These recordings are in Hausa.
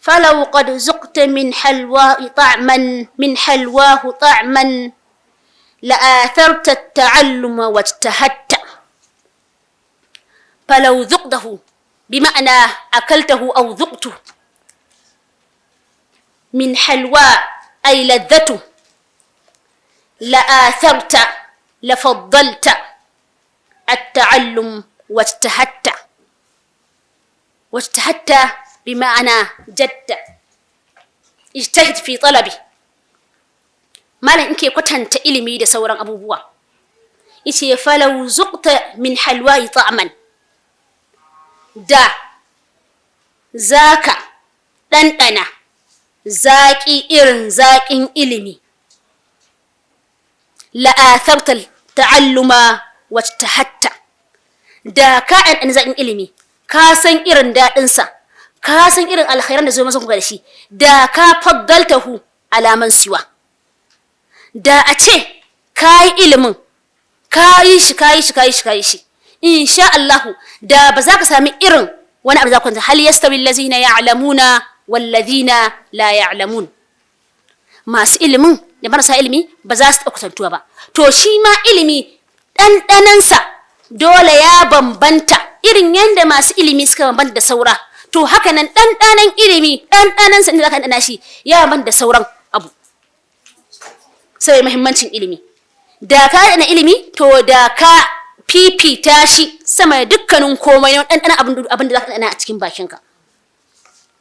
فلو قد ذقت من حلواه طعما لآثرت التعلم واجتهدت. فلو ذقته بمعنى أكلته أو ذقته من حلوى أي لذته، لآثرت لفضلت التعلم واجتهدت. واجتهدت بمعنى جد، اجتهد في طلبي. malam in ke kwatanta ilimi da sauran abubuwa yace falau zuqta min halwa'i ta'man, da zaka ɗanɗana zaƙi irin zaƙin ilimi, la'atharta ta'alluma wajtahatta, da ka ɗanɗana zaƙin ilimi ka san irin daɗinsa, ka san irin alkhairan da zo masa kuka da shi, da ka faddaltahu alaman siwa. Da a ce ka yi ilimin ka yi shi insha Allahu da ba za ka sami irin wani abu za ku hal yastawi allazina ya'lamuna wal ladina la ya'lamun. Masu ilimin da marasa ilimi ba za su kwatantuwa ba. To shi ma ilimi ɗanɗanansa dole ya bambanta irin yadda masu ilimi suka bambanta da saura. To haka nan ɗanɗanan ilimi ɗanɗanansa inda za ka ɗanɗana shi ya bambanta da sauran abu. Sai muhimmancin ilimi, da ka ɗana ilimi to da ka fifita shi sama da dukkanin komai na ɗanɗana abin da za ka ɗana a cikin bakinka.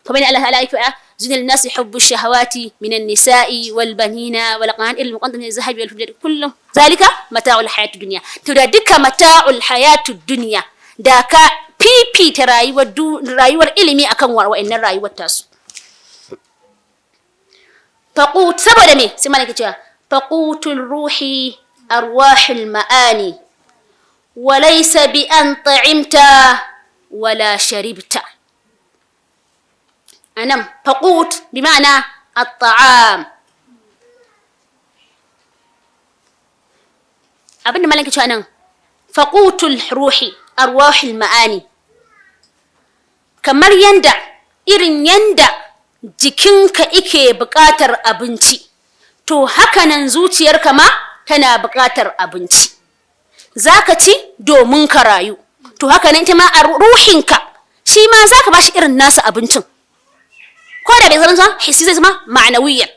Kamar Allah ta'ala yake faɗa zunil nasi hubbu shahawati minan nisa'i wal banina wal qana'ir al muqaddam min az-zahabi wal fiddati kullu zalika mata'ul hayatid dunya. To da duka mata'ul hayatid dunya da ka fifita rayuwar ilimi akan wa'annan rayuwar tasu. Faqut saboda me sai malaka cewa فقوت الروح أرواح المعاني وليس بأن طعمت ولا شربت. أنم فقوت بمعنى الطعام. أبن مالك شو أنا فقوت الروح أرواح المعاني kamar yanda irin yanda jikinka ike buƙatar abinci to hakanan zuciyarka ma tana buƙatar abinci. Zaka ci domin ka rayu, to hakanan ita ma a ruhinka shi ma zaka bashi irin nasa abincin. Ko da bai zama hissi zai zama ma'anawiyan.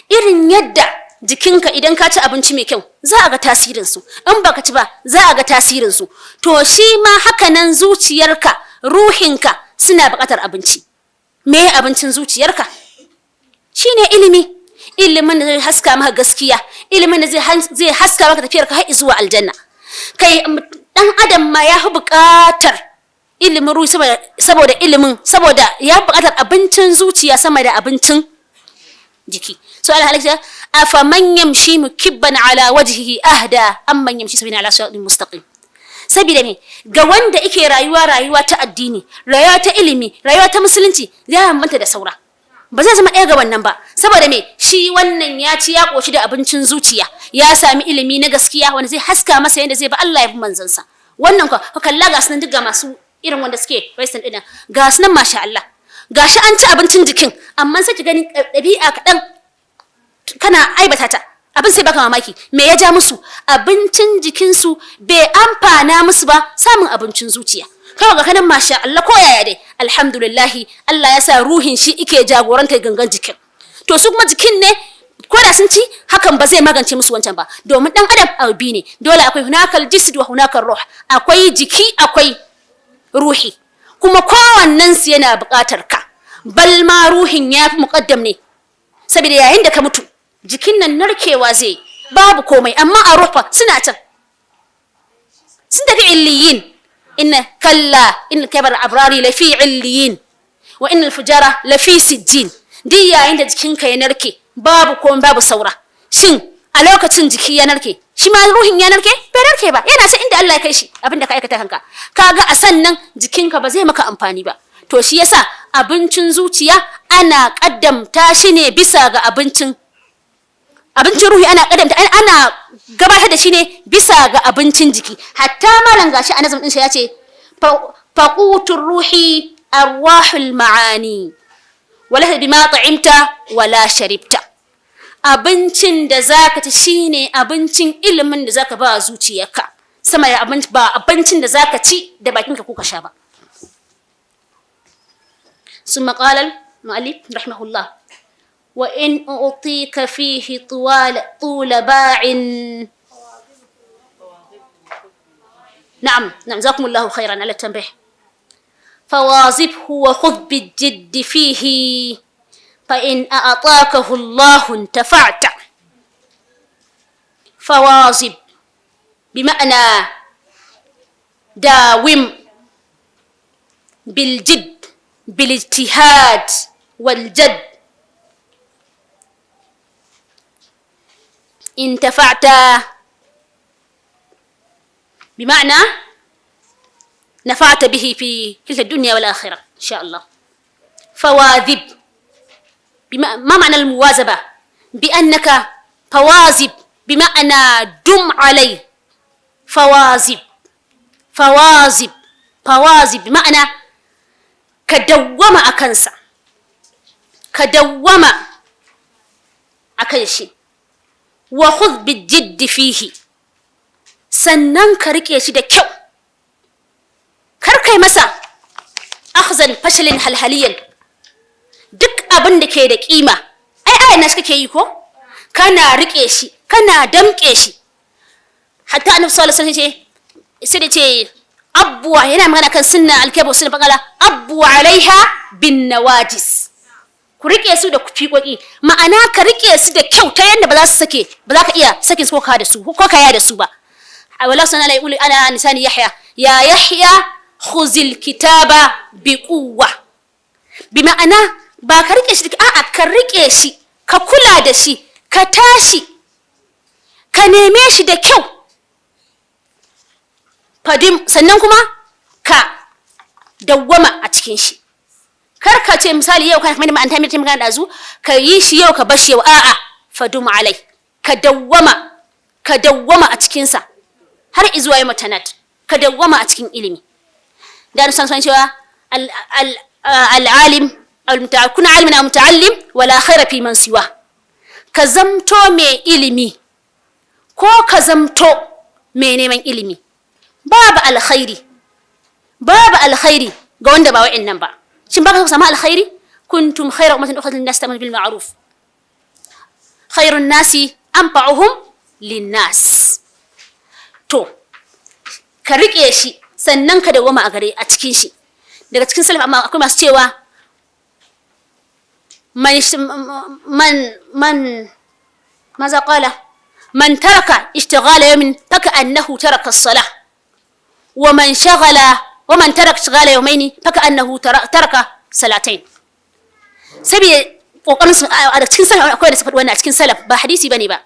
Irin yadda jikinka idan ka ci abinci mai kyau za a ga tasirinsu, in baka ci ba za a ga tasirinsu. To shi ma hakanan zuciyarka, ruhinka suna buƙatar abinci. Me abincin zuciyarka? Shine ilimi. Ilimin da zai haska maka gaskiya, ilimin da zai haska maka tafiyar ka har zuwa aljanna. Kai dan adam ma ya fi buƙatar ilimin ruhi saboda ya fi buƙatar abincin zuciya sama da abincin jiki. So Allah halaka afaman yamshi mukibban ala wajhihi ahda amman yamshi sabina ala siratin mustaqim. Sabida me ga wanda yake rayuwa ta addini, rayuwa ta ilimi, rayuwa ta musulunci ya bambanta da saura. Ba zai zama ɗaya ga wannan ba, saboda me shi wannan ya ci ya ƙoshi da abincin zuciya, ya sami ilimi na gaskiya wanda zai haska masa yadda zai ba Allah ya fi manzansa. Wannan ka kalla ga sunan duk ga masu irin wanda suke western ɗin ga sunan masha Allah, ga shi an ci abincin jikin amma sai ki gani ɗabi'a kaɗan kana aibata ta abin sai baka mamaki me ya ja musu abincin jikinsu bai amfana musu ba samun abincin zuciya. Kawai ga kanan masha Allah ko yaya dai alhamdulillahi Allah ya sa ruhin shi ike jagoranta gangan jikin. To su kuma jikin ne ko da sun ci hakan ba zai magance musu wancan ba, domin dan adam abu ne dole akwai hunakal jisd wa hunakal ruh, akwai jiki akwai ruhi kuma kowannen su yana buƙatar ka, bal ma ruhin ya fi muqaddam ne saboda yayin da ka mutu jikin nan narkewa zai babu komai amma a rufa suna can sun tafi illiyin. إن كلا إن كبر أبراري لفي عليين وإن الفجارة لفي سجين. دي يا عند جكينك ينركي بابو كون بابو سورة شن ألوكا تنجكي ينركي شما روحين ينركي بينركي با ينا سي إند الله يكيشي أبن دكا يكتا هنكا كاغا أسنن جكينك بزي مكا أمباني با. To shi yasa abincin zuciya ana kaddamta shi ne bisa ga abincin ruhi ana gabatar da shi ne bisa ga abincin jiki. Hatta malam gashi a nazam din shi yace faqutur ruhi arwahul maani wala bima ta'imta wala sharibta. Abincin da zaka ci shine abincin ilimin da zaka ba zuciyarka, sama da abincin da zaka ci da bakinka ko ka sha ba. ثم قال المؤلف رحمه الله: وإن أعطيك فيه طول باع. نعم جزاكم الله خيرا على التنبيه. فواظبه وخذ بالجد فيه، فإن أعطاكه الله انتفعت. فواظب بمعنى داوم بالجد بالاجتهاد والجد. انتفعت بمعنى نفعت به في تلك الدنيا والآخرة إن شاء الله. فواظب ما معنى المواظبة؟ بأنك فواظب بمعنى دم عليه. فواظب بمعنى كدوما أكنسا، كدوما أكنشي. وخذ بالجد فيه، sannan ka rike shi da kyau, kar kai masa akhzan fashalin halhaliyan. Duk abin da ke da kima ai na kake yi ko, kana rike shi, kana damke shi. Hatta annabi sallallahu alaihi wasallam sai da ce abwa, yana magana kan sunna alkabu sunna faqala abwa alaiha bin nawajis. Ku rike su da fiƙoƙi, ma'ana ka rike su da kyau ta yanda ba za su sake, ba za ka iya sakin su ko ka ya da su ba. والله سبحانه وتعالى يقول أنا لسان يحيى يا يحيى خذ الكتاب بقوة. بمعنى ba ka rike shi a'a ka rike shi, ka kula da shi, ka tashi, ka neme shi da kyau. Fadim sannan kuma ka dawwama a cikin shi. Kar ka ce misali yau kana kamar an ta mutum magana dazu ka yi shi yau ka bar shi yau, a'a fadum alai, ka dawwama a cikin sa har izuwa yi matanat, ka dawwama a cikin ilimi. Da san cewa al-alim kuna alimin aw muta'allim wala khaira fi man siwa. Ka zamto mai ilimi ko ka zamto mai neman ilimi, babu alkhairi ga wanda ba wa'annan ba. Shin baka samu alkhairi? Kuntum khayra ummatin ukhrijat lin-nas ta'muruna bil ma'ruf, khairun nasi anfa'uhum lin-nas. To ka rike shi sannan ka dawoma a cikin shi. Daga cikin salaf amma akwai masu cewa maza qala man taraka ishtighala yawmin faka'annahu taraka as-salah, wa man taraka ishtighala yawmayni faka'annahu taraka salatayn. Sabi kokarin su a cikin salaf akwai da su faɗi wannan a cikin salaf, ba hadisi bane ba.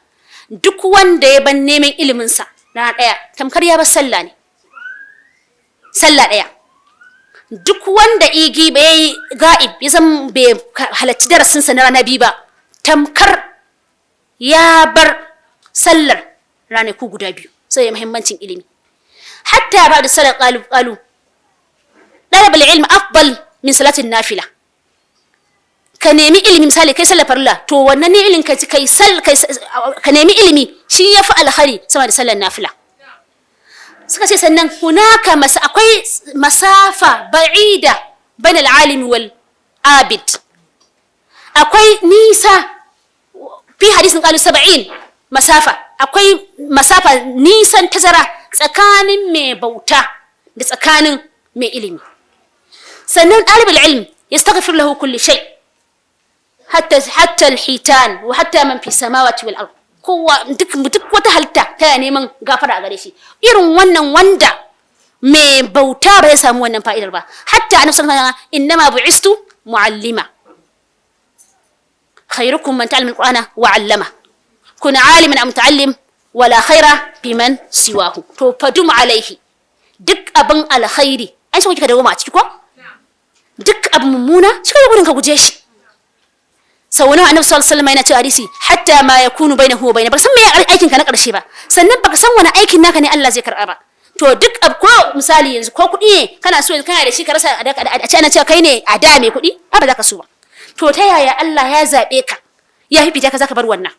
Duk wanda ya ban neman ilimin sa rana ɗaya tamkar ya bar sallah ne, sallah ɗaya. Duk wanda igi bai ga'ib ya zama bai halarci darasinsa na rana biyu ba, tamkar ya bar sallar ranaku guda biyu. Sai muhimmancin ilimi. Hatta ba da salat qalu talab al-ilm afdal min salatin nafila. Ka nemi ilimi, misali kai sallar farilla, to wannan ne ilimin ka nemi ilimi shi yafi alkhari sama da sallar nafila. Suka ce sannan hunaka akwai masafa ba'ida bain al-alim wal abid. Akwai nisa fi hadisin qalu 70 masafa, akwai masafa nisan tazara tsakanin mai bauta da tsakanin mai ilimi. Sannan ɗalibul ilm yastaghfir lahu kulli shay, hatta al-hitan wa hatta man fi samawati wal ard. Kowa duk wata halitta ta neman gafara a gare shi. Irin wannan wanda mai bauta ba ya samu wannan fa'idar ba. Hatta annabi sallallahu alaihi wasallam innama bu'istu mu'allima, khairukum man ta'allama al-qur'ana wa 'allama. Kun 'aliman am muta'allim wala khaira fi man siwahu. To fadum alaihi, duk abin alkhairi ai sai kika dawo ma a ciki ko? Duk abin mummuna kika yi gudun ka guje shi. Sau nawa annabi sallallahu alaihi wasallam yana cewa hadisi hatta ma yakunu bainahu wa bainahu, baka san me aikin ka na karshe ba, sannan baka san wani aikin naka ne Allah zai karba ba. To duk ko misali yanzu ko kuɗi ne kana so kana da shi ka rasa a ce ana cewa kai ne a da mai kuɗi, ba za ka so ba. to ta yaya Allah ya zaɓe ka ya fifita ka zaka bar wannan?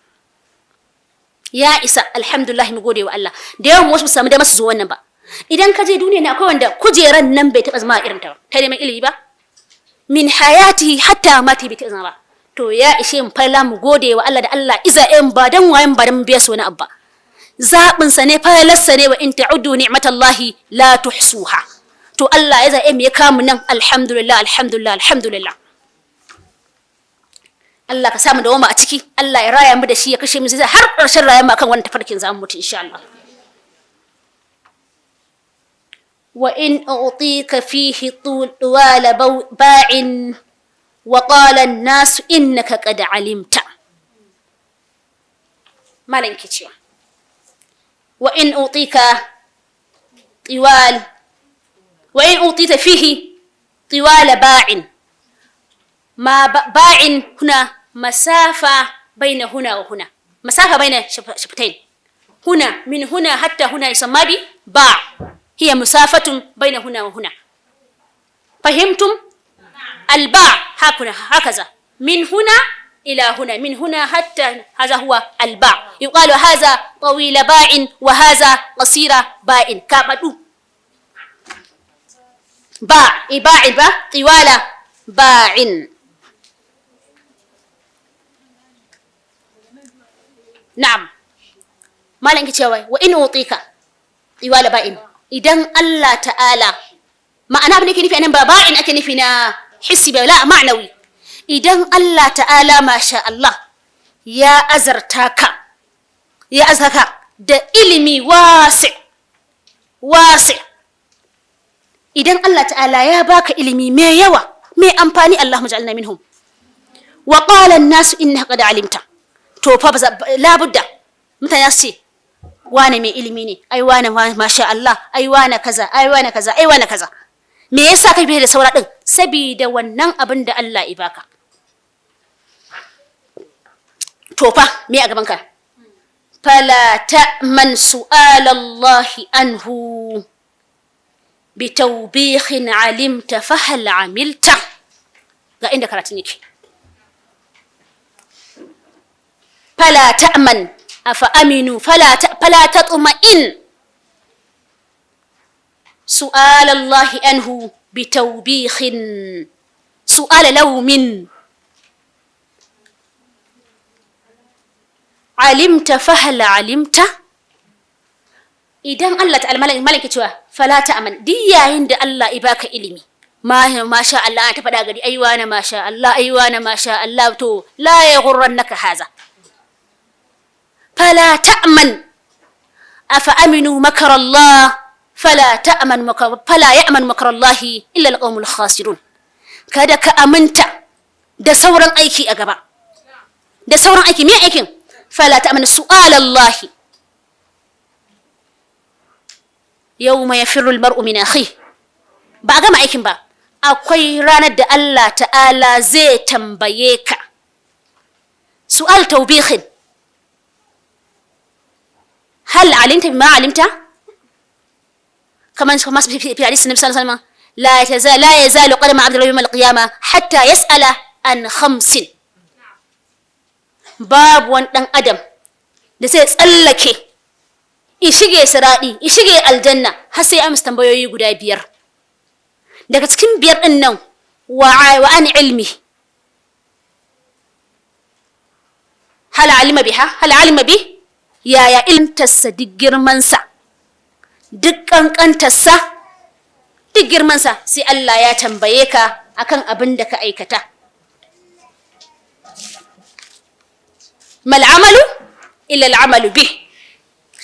Ya isa, alhamdulillah, mu gode wa Allah. Da yawan wasu samu da masu zo wannan ba. Idan ka je duniya ne akwai wanda kujeran nan bai taɓa zama irin ta ba, ta neman ilimi ba, min hayati hatta mati bai taɓa zama ba. To ya ishe mu falla mu gode wa Allah da Allah iza in ba dan wayan ba dan biya so na abba. Zaɓin sa ne fallarsa ne, wa in ta'uddu ni'matallahi la tuhsuha. To Allah ya zaɓe mu ya kamu nan, alhamdulillah, alhamdulillah, alhamdulillah. Allah ka samu dawama a ciki, Allah ya raya mu da shi ya kashe mu sai har ƙarshen rayuwa akan wannan tafarkin zamu mutu insha Allah. Wa in u'tika fihi tuwala ba'in wa qala an-nas innaka qad alimta. Malan ki cewa wa in u'tika fihi tiwala ba'in. ما باع هنا مسافة بين هنا وهنا، مسافة بين شفتين. هنا من هنا حتى هنا يسمى باع، هي مسافة بين هنا وهنا. فهمتم؟ الباع هكذا من هنا إلى هنا، من هنا حتى، هذا هو الباع. يقال هذا طويل باع وهذا قصير باع. كابدو باع طوال باع. Na'am, malam ki cewa wa in utika tiwala ba'in, idan Allah ta'ala, ma'ana abin da ke nufi anan ba ba'in ake nufi na hissi ba, la ma'nawi. Idan Allah ta'ala masha Allah ya azarta ka da ilimi wasi, idan Allah ta'ala ya baka ilimi mai yawa mai amfani, Allahumma ja'alna minhum, wa qala an-nas innaka qad alimta, to fa labudda mutane su ce wane mai ilimi ne, ai wane masha Allah, ai wane kaza, ai wane kaza, ai wane kaza. Me yasa kai bai da saura din? Saboda wannan abin da Allah ya baka. To fa me a gaban ka? Fala ta'man su'ala Allah anhu bitawbihin alimta fa hal amilta. Ga inda karatun yake. فلا تأمن أفأمنوا فلا تطمئن سؤال الله عنه بتوبيخ سؤال لوم علمت فهل علمت. إذن الله تعالى ملك توا فلا تأمن دي عند الله إباك إلمي ما شاء الله أنت فدا غدي أيوانا ما شاء الله أيوانا ما شاء الله تو لا يغرنك هذا. فلا تأمن أفأمنوا مكر الله فلا يأمن مكر الله إلا القوم الخاسرون. kada ka aminta da sauran aiki a gaba, da sauran aiki. Me aikin? fala ta'man su'alallahi yawma yafirru almar'u min akhihi. Ba a gama aikin ba, akwai ranar da Allah ta'ala zai tambaye ka. Su'al tawbihin, هل علمت بما علمت؟ كمان في حديث النبي صلى الله عليه وسلم لا يزال قدم عبد الله يوم القيامة حتى يسأل عن 5. باب وان دان ادم da sai tsallake ishige siradi ishige aljanna har sai amsa tambayoyi guda 5. Daga cikin 5 din nan wa an ilmi, hal alima bi yaya ilmtarsa duk girmansa, duk ƙanƙantarsa, duk girmansa, sai Allah ya tambaye ka akan abin da ka aikata. Mal amalu illa al'amalu bih.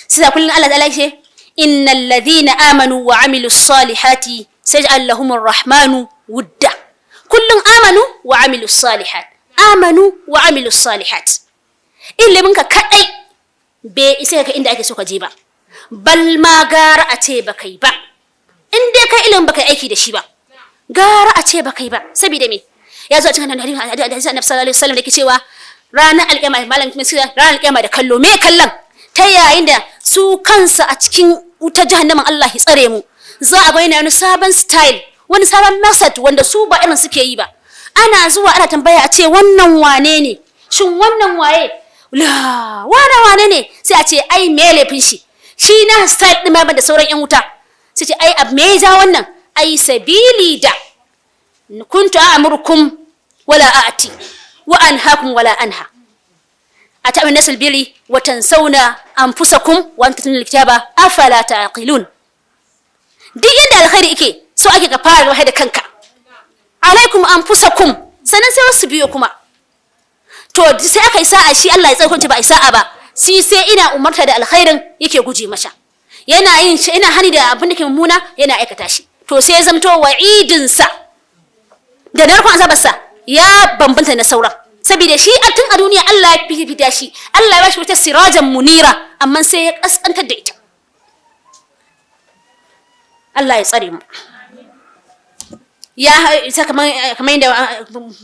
Sai kullun Allah ta'ala ce innal ladhina amanu wa amilus salihati sayaj'al lahumur rahmanu wudda. Kullun amanu wa amilus salihat, amanu wa amilus salihat. Ilimin ka kadai bai isa ka inda ake so ka je ba, bal ma gara a ce baka yi ba. In dai kai ilimin baka aiki da shi ba, gara a ce baka yi ba. Saboda me? Ya zo a cikin hadisi Annabi sallallahu alaihi wasallam da yake cewa ranar alƙiyama, malam ranar alƙiyama da kallo. Me kallon? Ta yayin da su kansa a cikin wutar jahannamin Allah ya tsare mu, za a bayyana wani sabon style, wani sabon method wanda su ba irin suke yi ba. ana zuwa ana tambaya a ce wannan wane ne, shin wannan waye, la wane ne, sai a ce ai me laifin shi na side din ma da sauran yan wuta, sai ce ai ab me ja wannan, ai sabili da kuntu a'murukum wala a'ti wa anhaakum wala anha ata'minu nasl bili wa tansawna anfusakum wa antum tatluna alkitaba afala ta'qilun. Duk inda alkhairi yake so ake ka fara wahai da kanka, alaikum anfusakum, sanan sai wasu biyo kuma. To sai aka yi sa'a shi Allah ya tsaukunta ba isa'a ba, sai ina umarta da alkhairin yake guje masa, yana yin shi, ina hani da abin da ke mummuna yana aikata shi. To sai ya zamto wa'idin sa da narkon azabarsa ya bambanta na sauran, saboda shi a tun a duniya Allah ya fifita shi, Allah ya bashi wata sirajan munira, amma sai ya kaskantar da ita. Allah ya tsare mu. Ya kamar yadda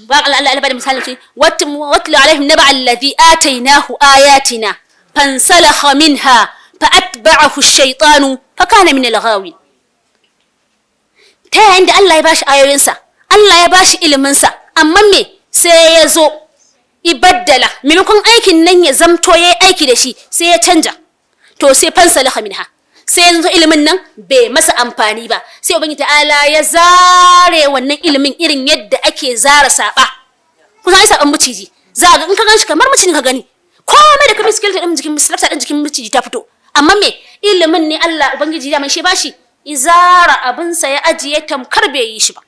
Allah bada misalin ce, watlu alaihim naba alladhi atainahu ayatina fansalakha minha fa'atba'ahu ash-shaytanu fakana min al-ghawin. Ta yayin da Allah ya bashi ayoyinsa, Allah ya bashi iliminsa, amma me sai ya zo ibaddala, maimakon aikin nan ya zamto yayi aiki da shi sai ya canja, to sai fansalakha minha, sai yanzu ilimin nan bai masa amfani ba, sai ubangiji ta'ala ya zare wannan ilimin irin yadda ake zara saba. Kusa ai saban miciji, za ga in ka ganshi kamar miciji ka gani, komai da kamar skill din jikin misalta din jikin miciji ta fito, amma me ilimin ne Allah ubangiji ya mai shi bashi, izara abin sa ya ajiye tamkar bai yi shi ba.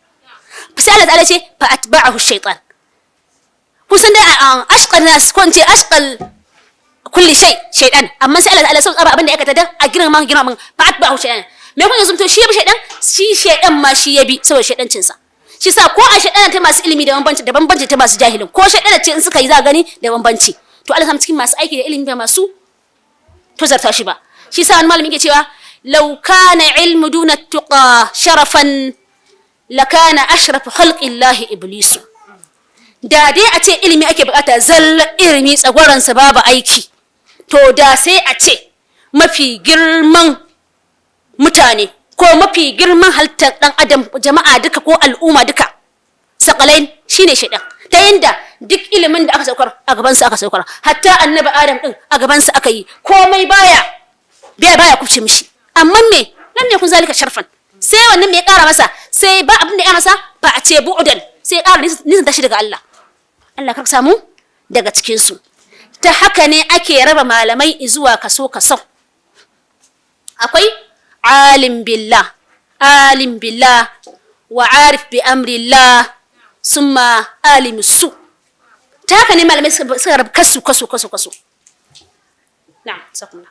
Sai Allah ta'ala ce fa atba'ahu shaytan. Kusan da ashqal nas ko ce ashqal kulli shay shaytan, amma sai Allah ta'ala sun tsaba abin da aka tada a girman fa atba'ahu shaytan. Me kun yanzu to shi ya bi shaytan, shi shaytan ma shi ya bi saboda shaydancin sa. Shi sa ko a shaytan ta masu ilimi da bambanci ta masu jahilin, ko shaytan ce in suka yi za gani da bambanci. To Allah cikin masu aiki da ilimi ba masu to zarta shi ba. Shi sa wani malami yake cewa law kana ilmu duna tuqa sharafan lakana ashraf khalqillahi iblisu. Da dai a ce ilimi ake bukata, zalla ilimi tsagwaransa babu aiki, to da sai a ce mafi girman mutane ko mafi girman halittar dan adam, jama'a duka ko al'umma duka, sakalain shine shaidan. Ta yanda duk ilimin da aka saukar a gabansa aka saukar, hatta annabi adam din a gabansa aka yi, komai baya kubce mishi, amma me lam yakun zalika sharfan, sai wannan me ya kara masa, sai ba abin da ya masa ba a ce bu'udan, sai ya kara nisan tashi daga Allah kar samu daga cikin su. Ta haka ne ake raba malamai zuwa kaso. Akwai alim billah wa arif bi amrillah summa alim su. Ta haka ne malamai suka raba kaso. Na'am, sakunna.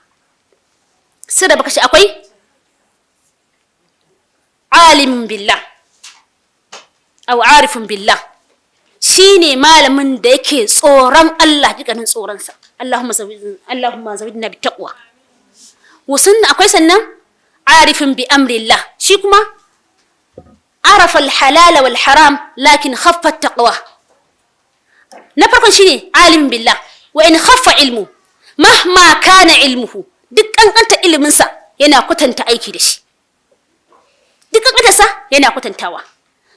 Sai da baka shi akwai alimin billah aw arifun billah, shine malamin da yake tsoron Allah dukkanin tsoronsa. Allahumma zawidna bi taqwa. Akwai sannan arifun bi amrillah, shi kuma arafa al-halal wal haram lakin khaffa at-taqwa. Na farkon shine alimin billah, wa in khaffa ilmu mahma kana ilmuhu, duk kankanta iliminsa yana kwatanta aiki da shi, duk kankantarsa yana kwatantawa.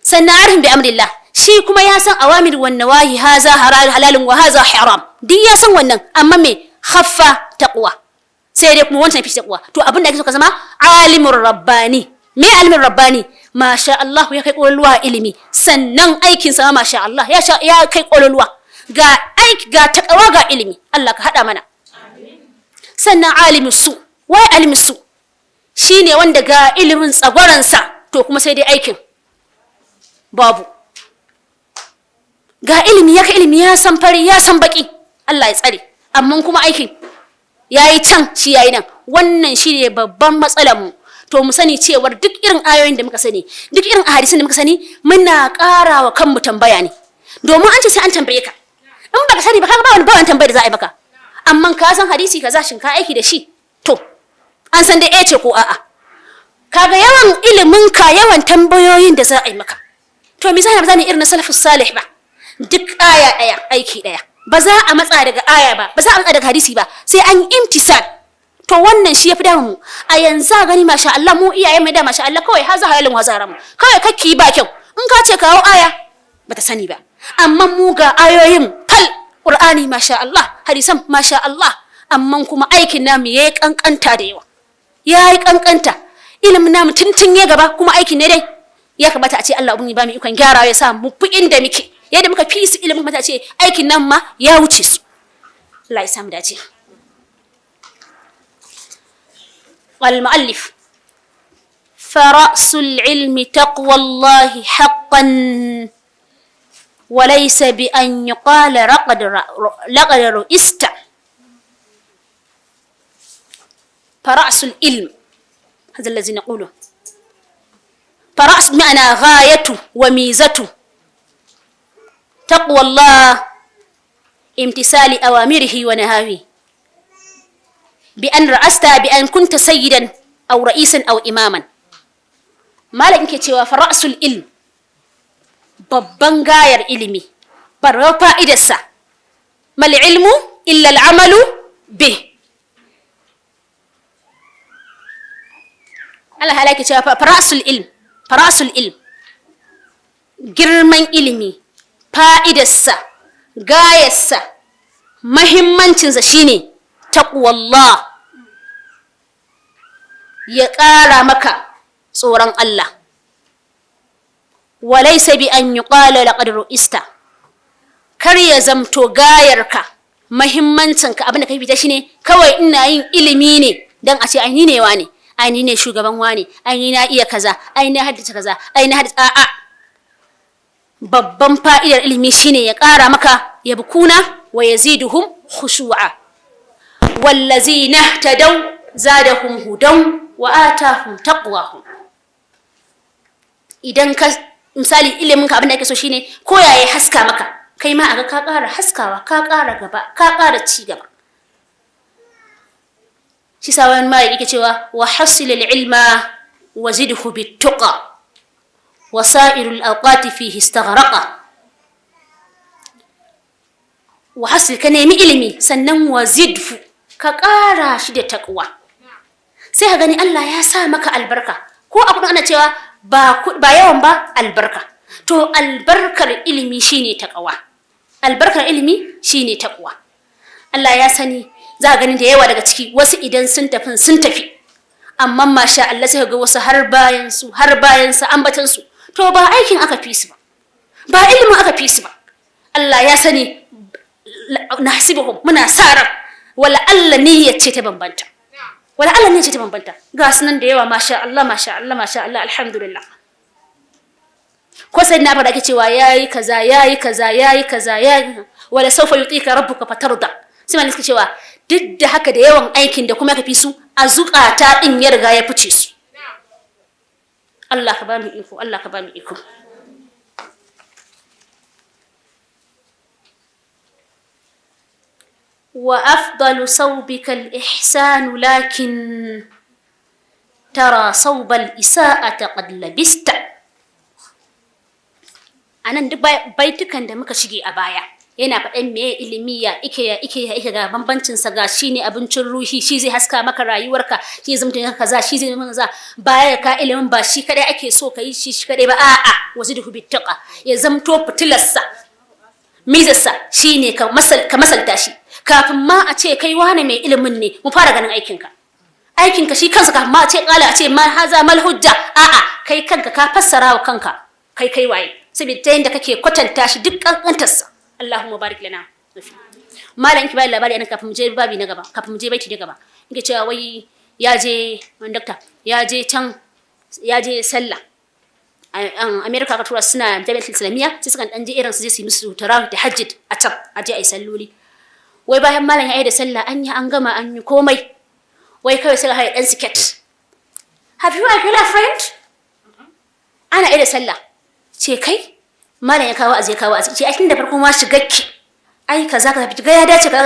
Sannan arifin bi amrillah, shi kuma ya san awamir wan nawahi, haza halalun wa haza haram, duk ya san wannan, amma me khaffa taqwa, sai dai kuma wancan fi taqwa. To abin da ake so ka zama alimur rabbani. Me alimin rabbani? Masha Allah, ya kai kololuwa ilimi, sannan aikin sa masha Allah ya kai kololuwa, ga aiki ga taqwa ga ilimi. Allah ka hada mana. Sannan alimus su, wai alimus su shine wanda ga ilimin tsagwaransa, to kuma sai dai aikin babu. Ga ilimi ya san fari ya san baki, Allah ya tsare, amma kuma aikin yayi can shi yayi nan. Wannan shine babban matsalar mu. To mu sani cewa duk irin ayoyin da muka sani, duk irin hadisin da muka sani, muna karawa kanmu tambaya ne, domin an ce sai an tambaye ka. In baka sani ba, kaga ba wani tambayar da za a yi maka. Amma ka san hadisi kaza, shin ka aiki da shi? To an san dai ce ko a'a. Kaga yawan ilimin ka, yawan tambayoyin da za a yi maka. To me zai ba za mu irin na salafus salih ba? Duk aya daya aiki daya, ba za a matsa daga aya ba za a matsa daga hadisi ba, sai an imtisal. To wannan shi yafi damu mu a yanzu. Gani masha Allah, mu iyaye mai da masha Allah, kawai haza halalin wa haza haram, kawai kakki ba kyau. In ka ce kawo aya bata sani ba. Amma mu ga ayoyin fal, Qur'ani masha Allah, hadisan masha Allah, amma kuma aikin namu yayi kankanta da yawa. Yayi kankanta. Ilimin namu tuntun ya gaba kuma aikin ne dai. Ya kamata a ce Allah ubangiji ba mu ikon gyarawa ya sa mu fi inda muke. Yadda muka fi su ilimin mata ce aikin nan ma ya wuce su. Allah ya samu dace. والمؤلف فرأس العلم تقوى الله حقا وليس بأن يقال لقد رئست. فرأس العلم هذا الذي نقوله. فرأس معنى غايته وميزته تقوى الله امتثال أوامره ونهايه. بأن رأست بأن كنت سيدا أو رئيسا أو إماما. ما لك cewa فرأس العلم babban gayar ilimi barwa fa'idarsa mal ilmu illa al'amalu bih. Allah halaki cewa fara'sul ilm girman ilimi, fa'idarsa, gayarsa, mahimmancinsa shine taqwallah, ya ƙara maka tsoron Allah. Walaysa bi an yuqala laqad ru'ista, kar ya zamto gayarka, mahimmancinka abin da kai fita shine kawai ina yin ilimi ne dan a ce ai ni ne wane, ai ni ne shugaban wane, ai ni na iya kaza, ai na haddace kaza, ai na haddace a'a. Babban fa'idar ilimi shine ya ƙara maka yabkuna wa yaziduhum khushu'a. والذين اهتدوا زادهم هدى وآتاهم تقواهم. idan ka misali ilimin ka abin da kake so shine ko yayi haska maka, kai ma aga ka ƙara haskawa, ka ƙara gaba, ka ƙara ci gaba. shi sa wani ma yake cewa wa hasil ilma wa zidhu bit-tuqa wa sa'irul awqati fihi istaghraqa. wa hasil ka nemi ilimi sannan wa zidhu ka ƙara shi da taƙwa, sai ka gani Allah ya sa maka albarka. Ko abu ana cewa ba yawan ba albarka, to albarkar ilimi shine taƙwa. Albarkar ilimi shine taƙwa. Allah ya sani, za ka gani da yawa daga ciki wasu idan sun tafi, amma masha Allah sai ka ga wasu har bayan su ambatan su, to ba aikin aka fi su ba ilimin aka fi su ba. Allah ya sani, nahsibuhum, muna sa ran wala Allah niyyar ce ta bambanta, ga sunan da yawa masha Allah alhamdulillah. ko sai na fara ake cewa yayi kaza wala sawfa yutika rabbuka fatarda. sai man suka cewa duk da haka da yawan aikin da kuma ka fi su a zukata din ya riga ya fice su. Allah ka ba mu iko. وأفضل صوبك الإحسان لكن ترى صوب الإساءة قد لبست. anan duk baitukan da muka shige a baya yana faɗan meye ilimi ya ike ga bambancin sa, ga shine abincin ruhi, shi zai haska maka rayuwarka, shi zai mutunta kaza, shi zai maka kaza. Baya ka ilimin ba shi kadai ake so kai shi kadai ba, a'a wazidu bittaqa, ya zamto fitilarsa mizarsa shine ka masalta shi. Kafin ma a ce kai wane mai ilimin ne, mu fara ganin aikinka shi kansa. Kafin ma a ce kala a ce ma haza mal hujja, a'a kai kanka ka fassara wa kanka kai waye, saboda ta yanda kake kwatanta shi duk kankantarsa. Allahumma barik lana. Malam ki bai labari anan kafin mu je babi na gaba, kafin mu je baiti na gaba, yake cewa wai ya je doctor, ya je sallah America ka tura suna jami'atul islamiyya, sai sukan dan je irin su je su yi musu tarawih da hajjid a can a je ai salloli. Wai bayan malam ya yi da sallah an gama an yi komai, wai kawai sai ga dan siket. Have you a girlfriend? Ana yi da sallah ce kai malam ya kawo aje ce ai tun da farko ma shigakki ai kaza ka fiti ga ya dace ka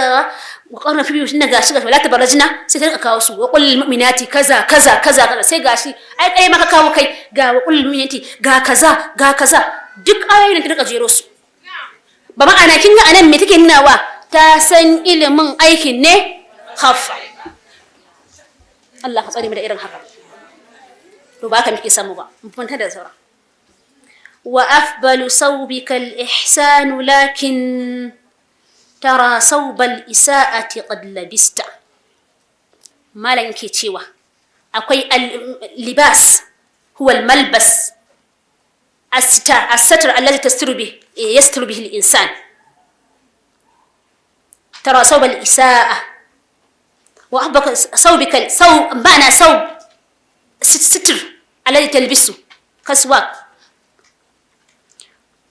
wa qarna fi biyutin ga shiga wala tabarajna, sai ta kawo su wa qul lil mu'minati kaza sai gashi ai kai maka kawo kai ga wa qul lil mu'minati ga kaza duk ayoyin da ta jero su. Ba ma'ana kin ga anan me take nunawa? Ta san ilimin aikin ne khaffa. Allah ka tsare mu da irin haka. To ba ka muke samu ba, mun fanta da saura. وأفضل صوبك الإحسان لكن ترى صوب الإساءة قد لبست. ما لنكي تشيوه أكوي اللباس هو الملبس الستر الذي يستر به الإنسان. ترى صوب الإساءة وأحبك صوبك معنى صوب ستر الذي تلبسه كسواك.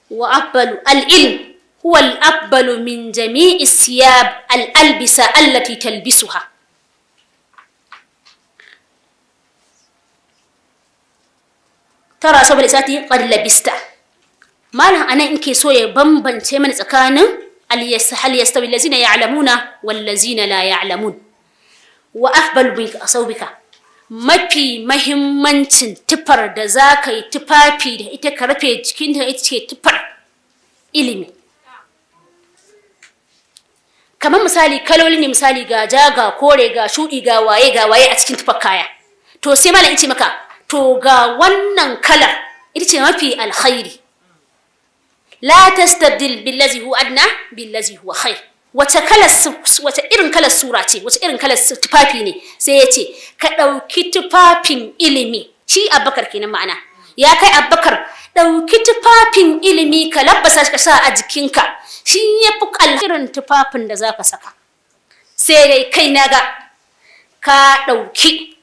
وأقبل العلم هو الأقبل من جميع الثياب الألبسة التي تلبسها. ترى صوب الإساءة قد لبست. ما لها أنا إنكي سوية بمبن تيمن سكان هل يستوي الذين يعلمون والذين لا يعلمون. وأقبل من صوبك mafi mahimmancin tufar da za ka yi tufafi da ita ka rufe jikinta ita ce tufar ilimi. Kamar misali kaloli ne, misali ga ja ga kore ga shuɗi ga waye a cikin tufar kaya. To sai malam in ce maka to ga wannan kalar ita ce mafi alkhairi. La tastabdil billazi huwa adna billazi huwa khair. Wace irin kalar sura ce, wace irin kalar tufafi ne, sai ya ce ka ɗauki tufafin ilimi. Shi Abubakar kenan ma'ana ya kai Abubakar, ɗauki tufafin ilimi ka labbasa shi ka sa a jikinka, shi ya fi alherin tufafin da za ka saka. Sai dai kai na ga ka ɗauki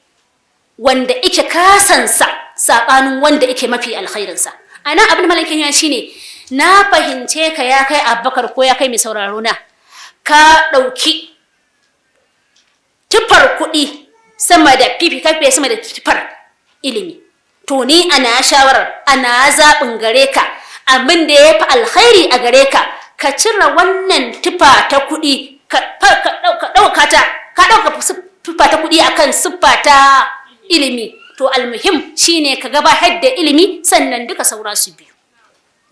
wanda ike kasansa saɓanin wanda ike mafi alkhairinsa. A nan abin malakin ya shi ne, na fahimce ka ya kai Abubakar ko ya kai mai sauraro na, ka ɗauki tufar kuɗi sama da kafe sama da tufar ilimi. To ni ana shawarar, ana zaɓin gare ka, abin da ya fi alkhairi a gare ka, ka cire wannan tufa ta kuɗi, ka ɗauka tufa ta kuɗi akan siffa ta ilimi. To almuhim shine ka gabatar da ilimi sannan duka saura su biyu.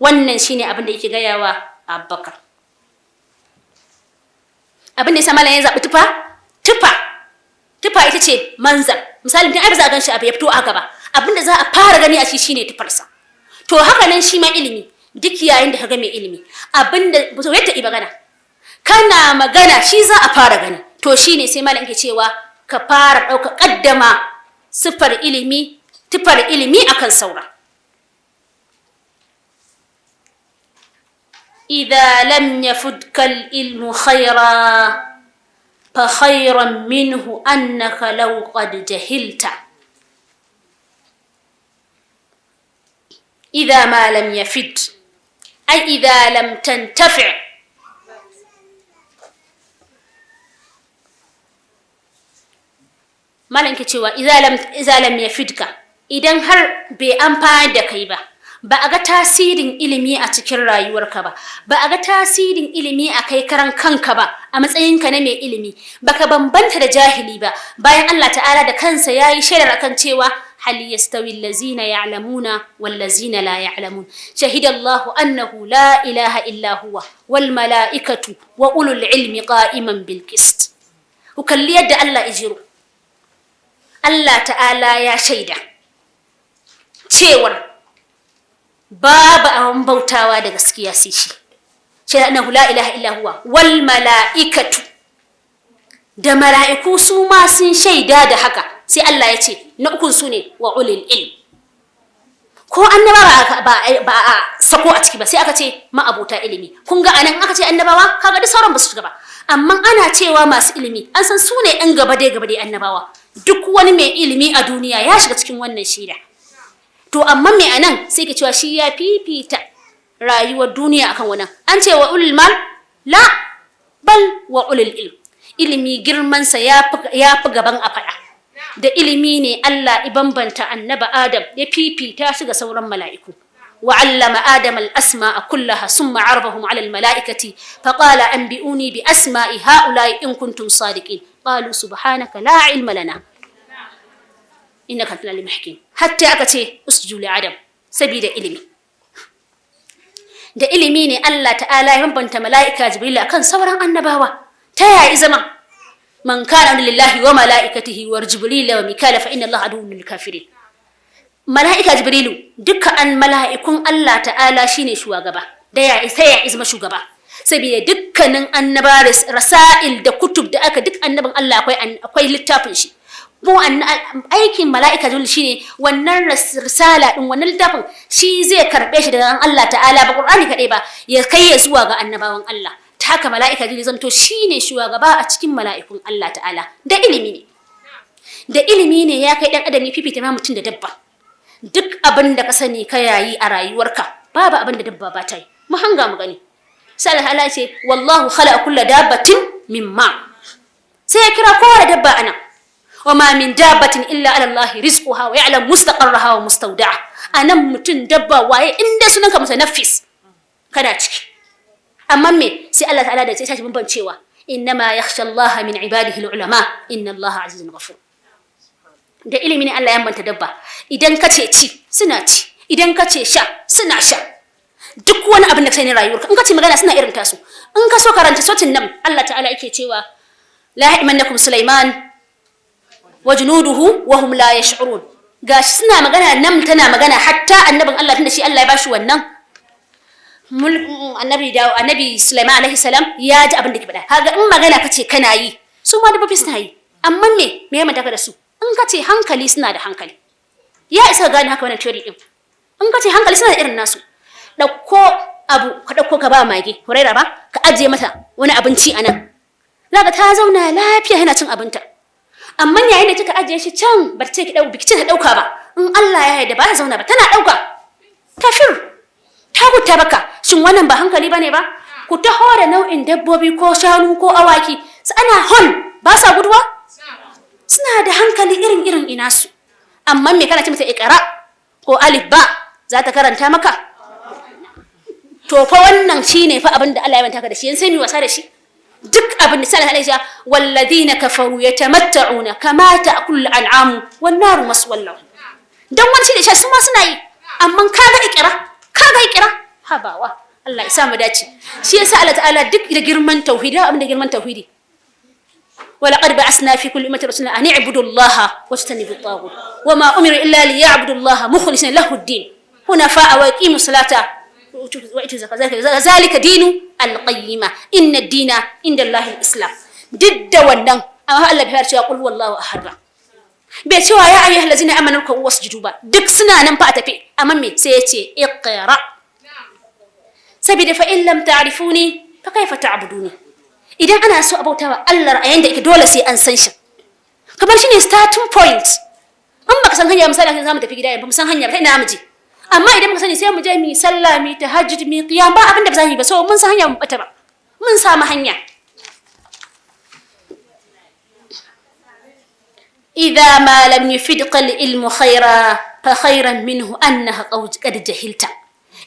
Wannan shine abin da yake gayawa Abubakar. Abin da ya sa malam ya zaɓi tufa ita ce manzar. Misali mutum ai ba za a gan shi abu ya fito a gaba, abin da za a fara gani a shi shine tufarsa. To haka nan shi ma ilimi, duk yayin da ka ga mai ilimi, abin da yadda magana kana magana shi za a fara gani. To shine sai malam ke cewa ka fara ɗauka ƙaddama tufar ilimi akan saura. إذا لم يفدك العلم خيرا فخيرا منه أنك لو قد جهلت. إذا ما لم يفد أي إذا لم تنتفع. ما لنك تشوى إذا لم يفدك إذن هر بأمبان دكيبا. Ba a ga tasirin ilimi a cikin rayuwarka ba, ba a ga tasirin ilimi a kai karan kanka ba a matsayinka na mai ilimi, baka bambanta da jahili ba, bayan Allah ta'ala da kansa yayi shaidar akan cewa hal yastawi allazina ya'lamuna wal lazina la ya'lamun. Shahida Allahu annahu la ilaha illa huwa wal mala'ikatu wa ulul ilmi qa'iman bil qist. Ku kalli yadda Allah ijiro. Allah ta'ala ya shaida cewar babu abin bautawa da gaskiya sai shi. Shaida annahu la ilaha illa huwa wal mala'ikatu, da mala'iku su ma sun shaida da haka. Sai Allah ya ce na ukun su ne wa ulil ilm. Ko annaba ba a sako a ciki ba, sai aka ce ma'abuta ilimi. Kun ga anan aka ce annabawa, kaga da sauran ba su shiga ba, amma ana cewa masu ilimi, an san su ne ɗan gaba dai annabawa. Duk wani mai ilimi a duniya ya shiga cikin wannan shaida. To amma me anan sai ke cewa shi ya fifita rayuwar duniya akan wannan. An ce wa ulul mal la bal wa ulul ilm. Ilimi girmansa ya fi gaban a faɗa. Da ilimi ne Allah ya bambanta annaba Adam, ya fifita shi ga sauran mala'iku. Wa 'allama Adam al-asma'a kullaha summa 'arafahum 'ala al-mala'ikati fa qala anbi'uni bi asma'i ha'ula'i in kuntum sadiqin. Qalu subhanaka la 'ilma lana innaka antal alim hakim. Hatta aka ce usjudu li Adam sabida ilimi. Da ilimi ne Allah ta'ala ya bambanta mala'ika Jibril akan sauran annabawa. Ta yaya zama man kana lillahi wa mala'ikatihi wa Jibril wa Mikala fa inna Allah aduwwun lil kafirin. mala'ika Jibrilu dukkan mala'ikun Allah ta'ala shine shugaba da ya izma shugaba saboda dukkanin annaba rasail da kutub da aka duk annabin Allah akwai littafin shi mu aikin mala'ika Jibril shine wannan risala din wannan littafin shi zai karbe shi daga Allah ta'ala ba Qur'ani kadai ba ya kai ya zuwa ga annabawan Allah ta haka mala'ika Jibril zanto shine shugaba a cikin mala'ikun Allah ta'ala da ilimi ne ya kai dan adam fifita ma mutum da dabba duk abin da ka sani ka yayi a rayuwarka babu abin da dabba ba ta yi mu hanga mu gani sai Allah ce wallahu khalaqa kulla dabbatin mimma sai ya kira kowa da dabba anan wama min dabbatin illa ala Allah rizquha wa ya'lam mustaqarraha wa mustawda'a anan mutun dabba waye inda sunanka mutanaffis kana ciki amma me sai Allah ta'ala da sai tashi bambancewa innama yakhsha Allah min ibadihi ulama inna Allah azizun ghafur da ilimi ne Allah ya banta dabba idan kace ci suna ci idan kace sha suna sha duk wani abin da kai ne rayuwarka in kace magana suna irin tasu in ka so karanta sotin nan Allah ta'ala yake cewa la ya'mannakum Sulaiman wajnuduhu wa hum la yash'urun gashi suna magana nan tana magana hatta annabin Allah tunda shi Allah ya bashi wannan annabi Sulaiman alaihi salam ya ji abin da ke faɗa kaga in magana kace kana yi su ma dabbobi suna yi amma me ya manta da su in kace hankali suna da hankali ya isa gane haka wannan theory din in kace hankali suna da irin nasu dauko abu ka dauko ka ba mage huraira ba ka ajiye mata wani abinci anan zaka ta zauna lafiya yana cin abinta amma yayin da kika ajiye shi can ba ta ce ki ta dauka ba in Allah ya yarda ba ta zauna ba tana dauka kafir ta guta baka shin wannan ba hankali bane ba ku taho da nau'in dabbobi ko shanu ko awaki su ana hon ba sa guduwa suna da hankali irin ina su amma me kana ce mata iqra ko alif ba za ta karanta maka to fa wannan shine fa abin da Allah ya manta ka da shi sai mi wasa da shi duk abin da sallallahu alaihi wasallam walladina kafaru yatamatta'una kama ta'kul al'am wan nar maswallahu dan wani shi da shi ma suna yi amma kaga ikira habawa Allah ya sa mu dace shi yasa Allah ta'ala duk da girman tauhidi abin da girman tauhidi ولقد بعثنا في كل أمة رسولا أن اعبدوا الله واجتنبوا الطاغوت وما أمروا إلا ليعبدوا الله مخلصين له الدين حنفاء ويقيموا الصلاة ويؤتوا الزكاة ذلك دين القيمة إن الدين عند الله الإسلام ضد wannan amma Allah bai ce qul huwallahu ahad ba bai ce ya ayyuhal ladzina amanu ku wasjudu ba duk suna nan fa a tafi amma me sai yace iqra sabida fa in lam ta'rifuni fa kaifa ta'buduni idan ana so abautawa Allah a yanda yake dole sai an san shi kamar shine starting point an baka san hanya misali sai zamu tafi gida ba mu san hanya ba ina mu je amma idan muka sani sai mu je mu sallah mu tahajjud mu qiyam ba abinda ba za mu yi ba so mun san hanya mu bata ba mun samu hanya idza ma lam yufidqa al-ilmu khayra fa khayran minhu annaha qad jahilta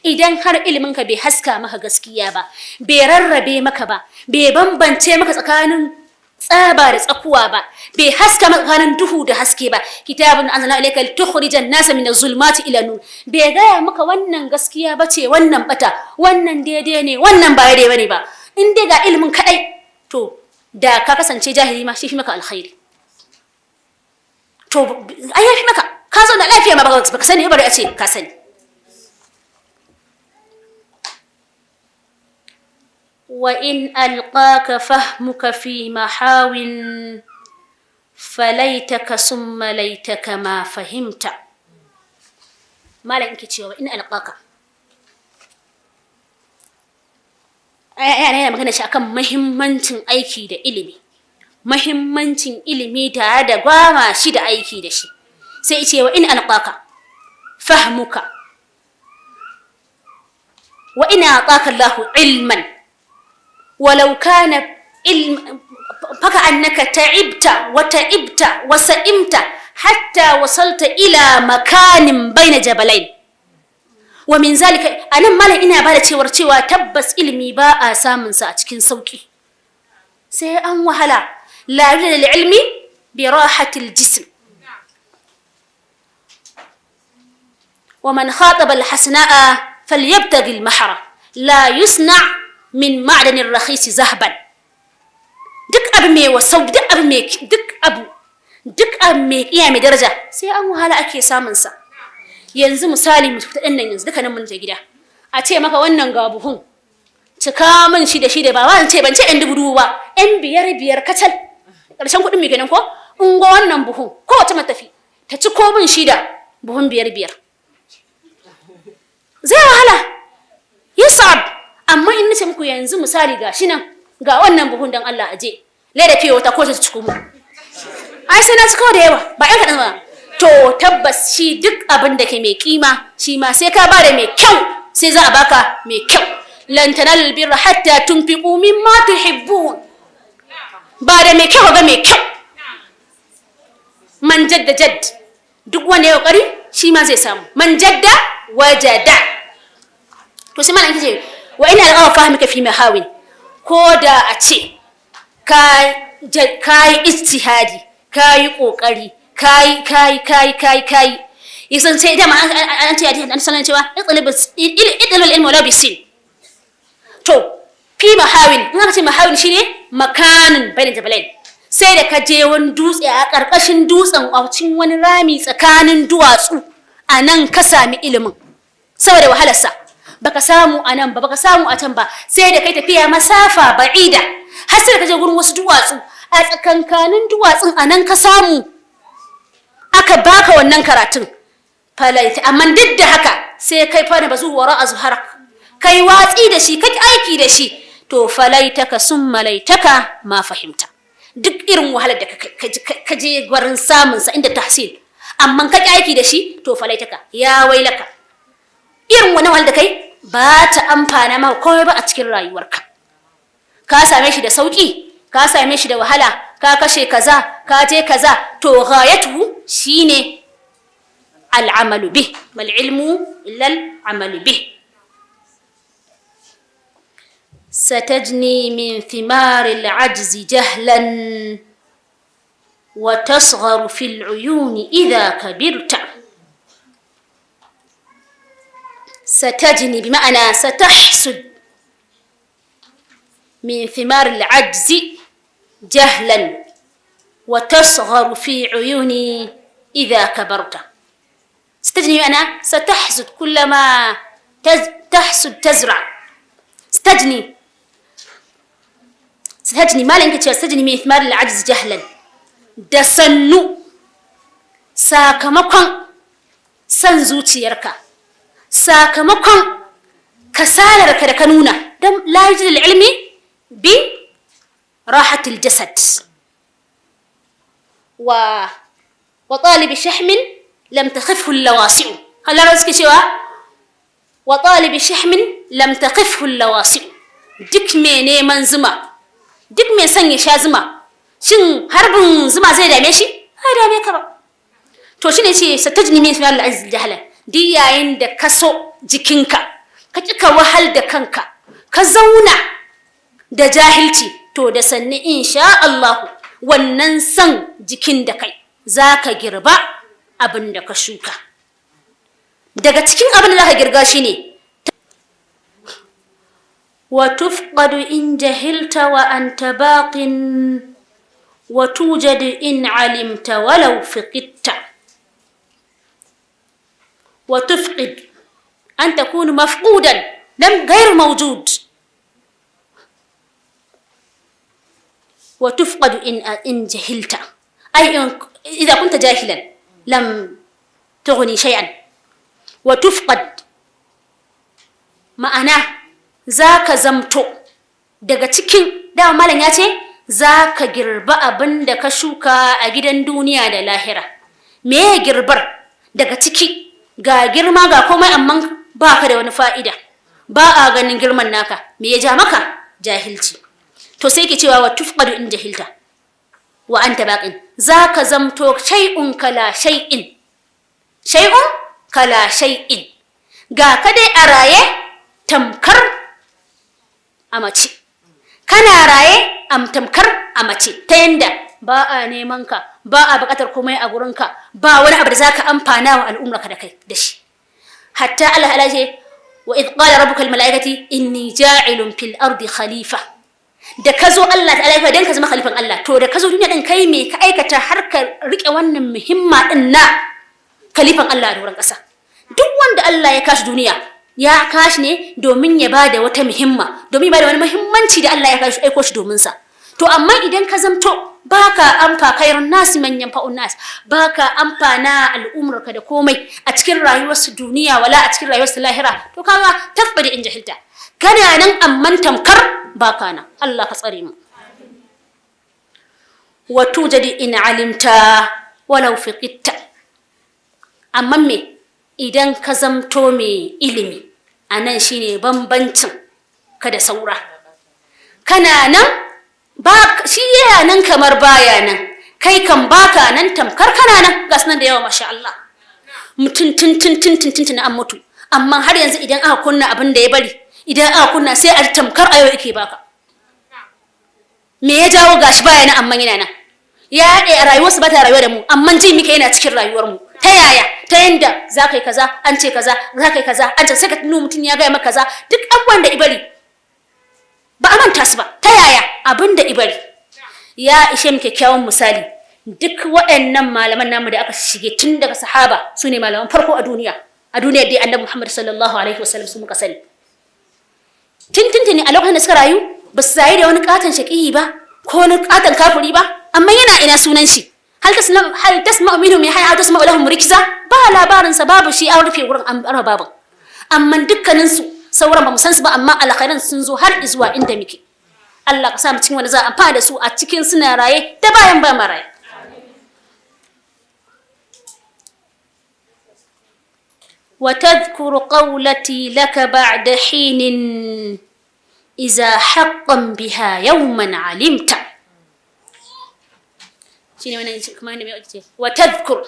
idan har ilimin ka bai haska maka gaskiya ba bai rarrabe maka ba bai bambance maka tsakanin tsaba da tsakuwa ba bai haska maka tsakanin duhu da haske ba kitabun anzalna ilayka litukhrijan nasa min az-zulumati ila nur bai gaya maka wannan gaskiya bace wannan bata wannan daidai ne wannan ba daidai bane ba in dai ga ilimin kadai to da ka kasance jahili ma shi maka alkhairi to ayyafi maka ka zo da lafiya ma baka sani ba bari a ce ka sani وإن ألقاك فهمك في محاو فليتك ثم ليتك ما فهمت ما لك تشيو وإن ألقاك يعني magana shi akan muhimmancin aiki da ilimi muhimmancin ilimi tare da gwama shi da aiki da shi sai ce wa in alqaka fahmuka wa in ataka Allahu ilman ولو كان علم فكأنك تعبت وتعبت وسئمت حتى وصلت إلى مكان بين جبلين ومن ذلك أنا مالا إنا بالا cewa tabbas ilimi ba a samun sa a cikin sauki sai an wahala la yujad al-ilmi bi rahati al-jism ومن خاطب الحسناء فليبتغي المحرة لا يصنع min ma'adanin rakhisi zahaban duk abu mai wasau duk abu mai iya mai daraja sai an wahala ake samun sa yanzu misali mu fita nan yanzu dukkanin mun je gida a ce maka wannan ga buhun cika min shi da ba ban ce ɗan dubu ba ɗan biyar kacal ƙarshen kuɗin mai kenan ko in ga wannan buhun ko wata matafi ta ci ko min shi da buhun 5 zai wahala yusab amma in nace muku yanzu misali ga shi nan ga wannan buhun dan Allah aje leda fiye wata ko ta ci mu ai sai na ci da yawa ba ɗan kaɗan ba to tabbas shi duk abin da ke mai kima shi ma sai ka bada mai kyau sai za a baka mai kyau lan tanalul birra hatta tunfiqu mimma tuhibbun ba da mai kyau ga mai kyau man jadda jadd duk wanda ya kokari shi ma zai samu man jadda wajada to sai malam kace wa ina al'awa fahimka fi mahawin ko da a ce kai ijtihadi kai kokari kai yasan sai da ma an ce an sanan cewa idlal ilmu la bisin to fi mahawin in aka ce mahawin shine makanin bayan jabalain sai da ka je wani dutse a karkashin dutsen a cikin wani rami tsakanin duwatsu a nan ka sami ilimin saboda wahalarsa baka samu a nan ba baka samu a can ba sai da kai tafiya masafa ba'ida har sai da ka je gurin wasu duwatsu a tsakankanin duwatsun a nan ka samu aka baka wannan karatun falaita amma duk da haka sai kai fara bazu wara azharak kai watsi da shi kai aiki da shi to falaitaka summa laitaka ma fahimta duk irin wahalar da ka je gurin samun sa inda tahsil amma ka aiki da shi to falaitaka ya wailaka irin wannan wahalar da kai ba ta amfana maka komai ba a cikin rayuwarka ka same shi da sauki ka same shi da wahala ka kashe kaza ka je kaza to ghayatuhu shine al'amalu bih wal ilmu illa al'amalu bih ستجني من ثمار العجز جهلا وتصغر في العيون إذا كبرت ستجني بمعنى ستحسد من ثمار العجز جهلا وتصغر في عيوني إذا كبرت ستجني أنا ستحسد كلما تحسد تزرع ستجني ما لنك ستجني من ثمار العجز جهلا دسنو ساكمكن سنزوتيركا ساكمكن كسالرك da ka nuna dan la yajid al-ilmi bi راحة الجسد وطالب شحم لم تخفه اللواسع هل رأسك شوا وطالب شحم لم تخفه اللواسع duk me neman zuma duk me son ya sha zuma shin harbin zuma zai dame shi ai dame ka ba to shine ce satajni min fil aziz jahlan di yayin da ka so jikinka ka kika wahal da kanka ka zauna da jahilci to da sanni insha Allah wannan san jikin da kai zaka girba abin da ka shuka daga cikin abin da zaka girga shine wa tufqadu in jahilta wa anta baqin wa tujad in alimta walau fiqitta wa tufqid an takunu mafqudan lam ghayr mawjud وتفقد إن جهلت أي إذا كنت جاهلا لم تغني شيئا وتفقد ma'ana za ka zamto daga cikin dama malam ya ce za ka girba abin da ka shuka a gidan duniya da lahira me ya girbar daga ciki ga girma ga komai amma ba ka da wani fa'ida ba a ganin girman naka me ya ja maka jahilci to sai ke cewa wa tufqadu in jahilta wa anta baqin zaka zamto shay'un kala shay'in ga ka dai a raye tamkar a mace kana raye tamkar a mace ta yanda ba a neman ka ba a buƙatar komai a gurinka ba wani abu da zaka amfana wa al'ummarka da kai da shi hatta Allah ya ce wa idh qala rabbuka lil malaikati inni ja'ilun fil ardi khalifa da ka zo Allah ta'ala ya dan ka zama khalifan Allah to da ka zo duniya din kai me ka aikata har ka rike wannan muhimma din na khalifan Allah a doron ƙasa duk wanda Allah ya kashi duniya ya kashi ne domin ya bada wata muhimma, domin ya bada wani muhimmanci da Allah ya kashi aiko shi domin sa. To amma idan ka zamto baka amfa khairun nasi man yanfa'un nas, baka amfana al'ummarka da komai a cikin rayuwarsu duniya wala a cikin rayuwarsu lahira, to kaga tabbadi in jahilta, kana nan amman tamkar baka nan. Allah ka tsare mu. Wa tujadi in alimta walau fiqitta, amma me idan ka zamto mai ilimi, anan shine bambancin ka da saura. Kana nan ba shi yana nan kamar baya nan, kai kan baka nan tamkar kana nan. Gas nan da yawa masha Allah, mutum tun an mutu, amma har yanzu idan aka kunna abin da ya bari, idan aka kunna sai a tamkar ayo yake baka. Me ya jawo? Gashi baya nan amma yana nan. Ya haɗe a rayuwarsa ba ta rayuwa da mu, amma ji muke yana cikin rayuwar mu. Ta yaya? Ta yanda za ka yi kaza, an ce kaza, za ka yi kaza, an ce, sai ka tuno mutum ya gaya maka kaza, duk abubuwan da ibari ba a manta su ba. Ta yaya? Abin da ibari ya ishe mu kyakkyawan misali. Duk waɗannan malaman namu da aka shige tun daga sahaba su ne malaman farko a duniya dai annabi Muhammad sallallahu alaihi wasallam su muka sani. Tintintini a lokacin da suka rayu ba su rayu da wani katon shaƙiyi ba ko wani katon kafiri ba, amma yana ina sunan shi. Hal tasma'u minhum ya hayya tasma'u lahum rikza, ba labarin sa, babu shi, an rufe wurin an raba babu. Amma dukkanin su sauran ba mu san su ba, amma alkhairan sun zo har zuwa inda muke. Allah ka sa mu cikin wanda za a amfana da su a cikin suna raye da bayan ba ma raye. Wa tadhkuru qawlati laka ba'da hinin iza haqqan biha yawman alimta. shine wannan kuma ne mai ce wa tadhkur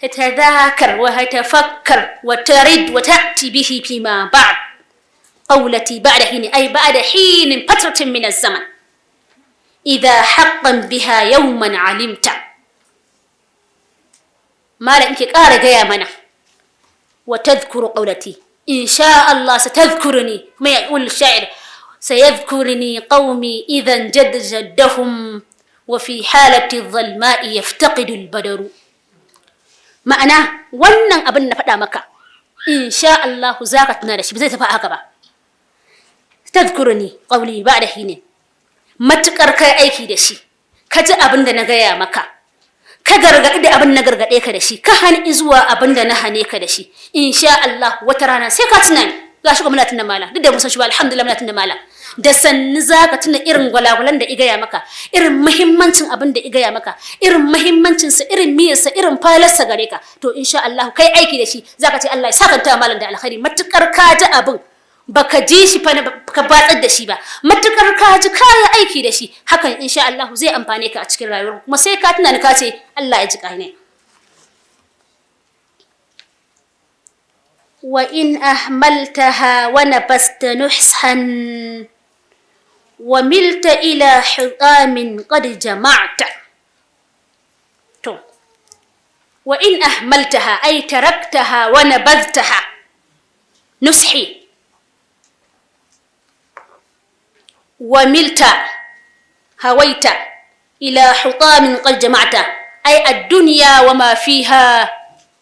tatadhakar wa tafakkar wa tarid wa ta'ti bihi fima ba'd qawlati ba'da hin ay ba'da hin fatratin min az-zaman idha haqqan biha yawman alimta. mala inke ƙara gaya mana wa tadhkuru qawlati in sha Allah satadhkuruni kuma ya yaqul sha'ir sayadhkuruni qaumi idhan jaddahum وفي حالة الظلماء يفتقد البدر. ma'ana wannan abin na faɗa maka insha Allah zaka tuna da shi, ba zai tafi haka ba. tadhkuruni qawli ba'da hin, matukar kai aiki da shi, ka ji abin da na gaya maka, ka gargaɗi da abin na gargaɗe ka da shi, ka hani zuwa abin da na hane ka da shi, insha Allah wata rana sai ka tuna ni. gashi kuma muna tuna mala, duk da mun san shi ba, alhamdulillah muna tuna mala. Da sanni za ka tuna irin gwalagwalan da igaya maka, irin muhimmancin abin da igaya maka, irin muhimmancinsa, irin miyarsa, irin falarsa gare ka. To insha Allah kai aiki da shi, za ka ce Allah ya sakanta malam da alkhairi. Matukar ka ji abin baka ji shi fa ka batsar da shi ba, matukar ka ji kaya aiki da shi, hakan insha Allah zai amfane ka a cikin rayuwar, kuma sai ka tuna ni ka ce Allah ya ji ka ne. Wa in ahmaltaha wa nabasta nuhsan وملت إلى حطام قد جمعت. وإن أهملتها أي تركتها ونبذتها نصحي. وملت هويت إلى حطام قد جمعت أي الدنيا وما فيها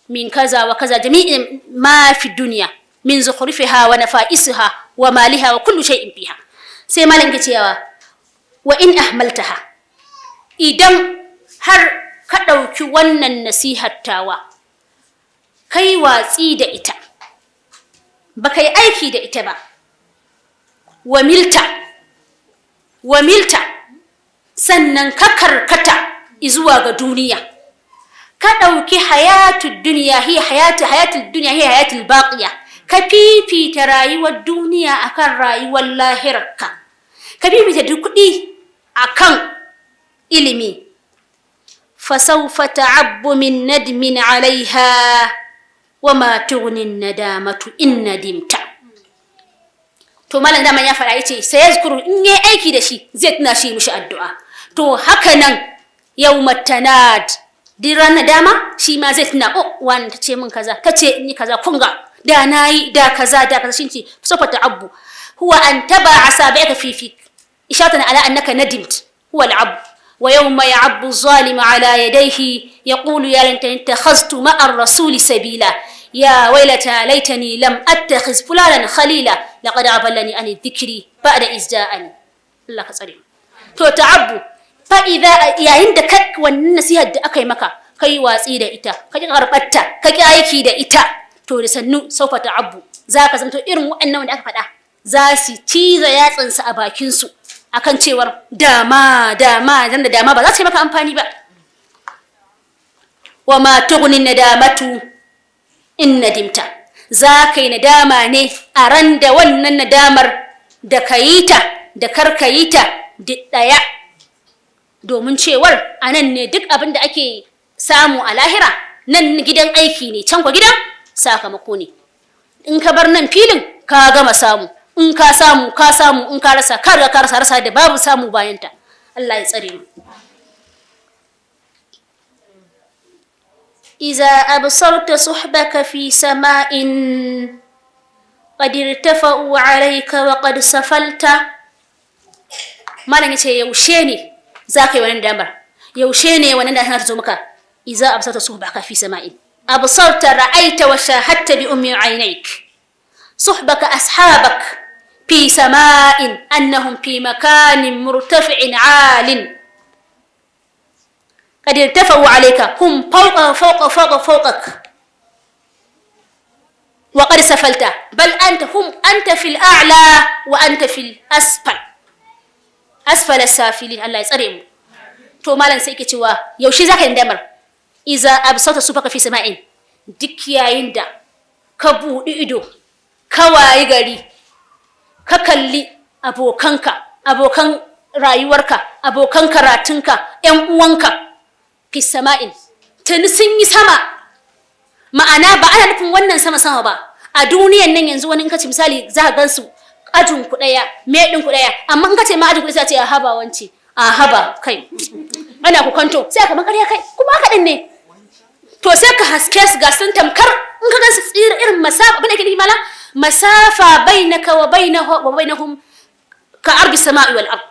من كذا وكذا، جميع ما في الدنيا من زخرفها ونفائسها ومالها وكل شيء فيها. sai malam ke cewa wa in ahmaltaha, idan har ka ɗauki wannan nasihar tawa kai watsi da ita, ba kai aiki da ita ba, wa milta sannan ka karkata zuwa ga duniya, ka ɗauki hayatul duniya hiya hayatul baqiya, ka fifita rayuwar duniya akan rayuwar lahirarka, ka bibita duk kuɗi akan ilimi. fasawfa ta'abbu min nadmin 'alayha wa ma tughni an-nadamatu in nadimta. to malam da man ya fara yace sai yazkuru, in yayi aiki da shi zai tuna shi mishi addu'a. to haka nan yawmat tanad, diran nadama shi ma zai tuna, wani tace min kaza, tace ni kaza, kunga da nayi da kaza shinci. fasawfa ta'abbu huwa an taba asabi'aka fi إشارة على أنك ندمت، هو العب. ويوم يعب الظالم على يديه يقول يا ليتني اتخذت مع الرسول سبيلا. يا ويلتى ليتني لم أتخذ فلانا خليلا لقد أضلني عن الذكر بعد إذ جاءني. الله كسري تو تعبو فإذا يا عندك والنسيها أكاي مكا كي واسيدا إتا كي غربتا كي أيكي دا إتا تو لسنو سوف تعبو ذاك زمتو إرمو أنه ونأك فدا زاسي تيزا ياتن سأباكينسو akan cewar dama dan da dama ba za su yi maka amfani ba. Wa ma tughni nadamatu in nadimta, za ka yi nadama ne a ran da wannan nadamar da ka yi ta da kar ka yi ta duk ɗaya, domin cewar a nan ne duk abin da ake samu a lahira nan gidan aiki ne, can kwa gidan sakamako ne. In ka bar nan filin ka gama samu, in ka samu in ka rasa ka riga ka rasa da babu samu bayanta. Allah ya tsare mu. Iza absarta suhbaka fi sama'in qad irtafa'u 'alayka wa qad safalta. Malam yace yaushe ne zaka yi wannan damar, yaushe ne wannan da ta zo maka. Iza absarta suhbaka fi sama'in, absarta ra'aita wa shahadta bi ummi 'ainayk صحبك أصحابك في سماء أنهم في مكان مرتفع عال قد ارتفعوا عليك هم فوقك وقد سفلت بل أنت في الأعلى وأنت في الأسفل أسفل السافلين. الله يسرهم. تو مالا سيكي توا يوشي ذاك اندمر إذا أبسطت صحبك في سماء دكيا يندا كبو إيدو kawaye gari ka kalli abokan rayuwarka, abokan karatunka, ƴan uwanka fi sama'in tuni sun yi sama. Ma'ana ba ana nufin wannan sama ba, a duniyan nan yanzu wani in ka ce misali za ka gansu ajin ku daya, me din ku daya, amma in ka ce ma ajin ku sai ce a haba wance, a haba kai ana ku kanto sai ka makarya kai kuma haka din ne. To sai ka haske su ga sun tamkar in ka gansu tsira irin masafa abin da ke nufi mala masafa bainaka wa bainahum ka arbi sama'i wal ard.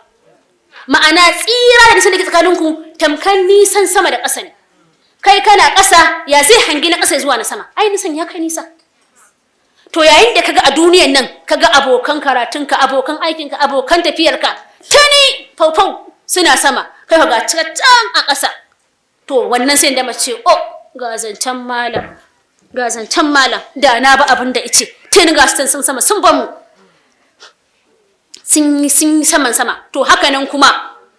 Ma'ana tsira da nisan da ke tsakaninku tamkar nisan sama da ƙasa ne. Kai kana ƙasa ya zai hangi na ƙasa zuwa na sama, ai nisan ya kai nisa. To yayin da kaga a duniyan nan kaga abokan karatunka, abokan aikinka, abokan tafiyarka tani faufau suna sama, kai ka ga can a ƙasa, to wannan sai da mace ga zancen malam da na ba abin da ice tun ga sun sama sun bamu sun yi saman sama. To haka nan kuma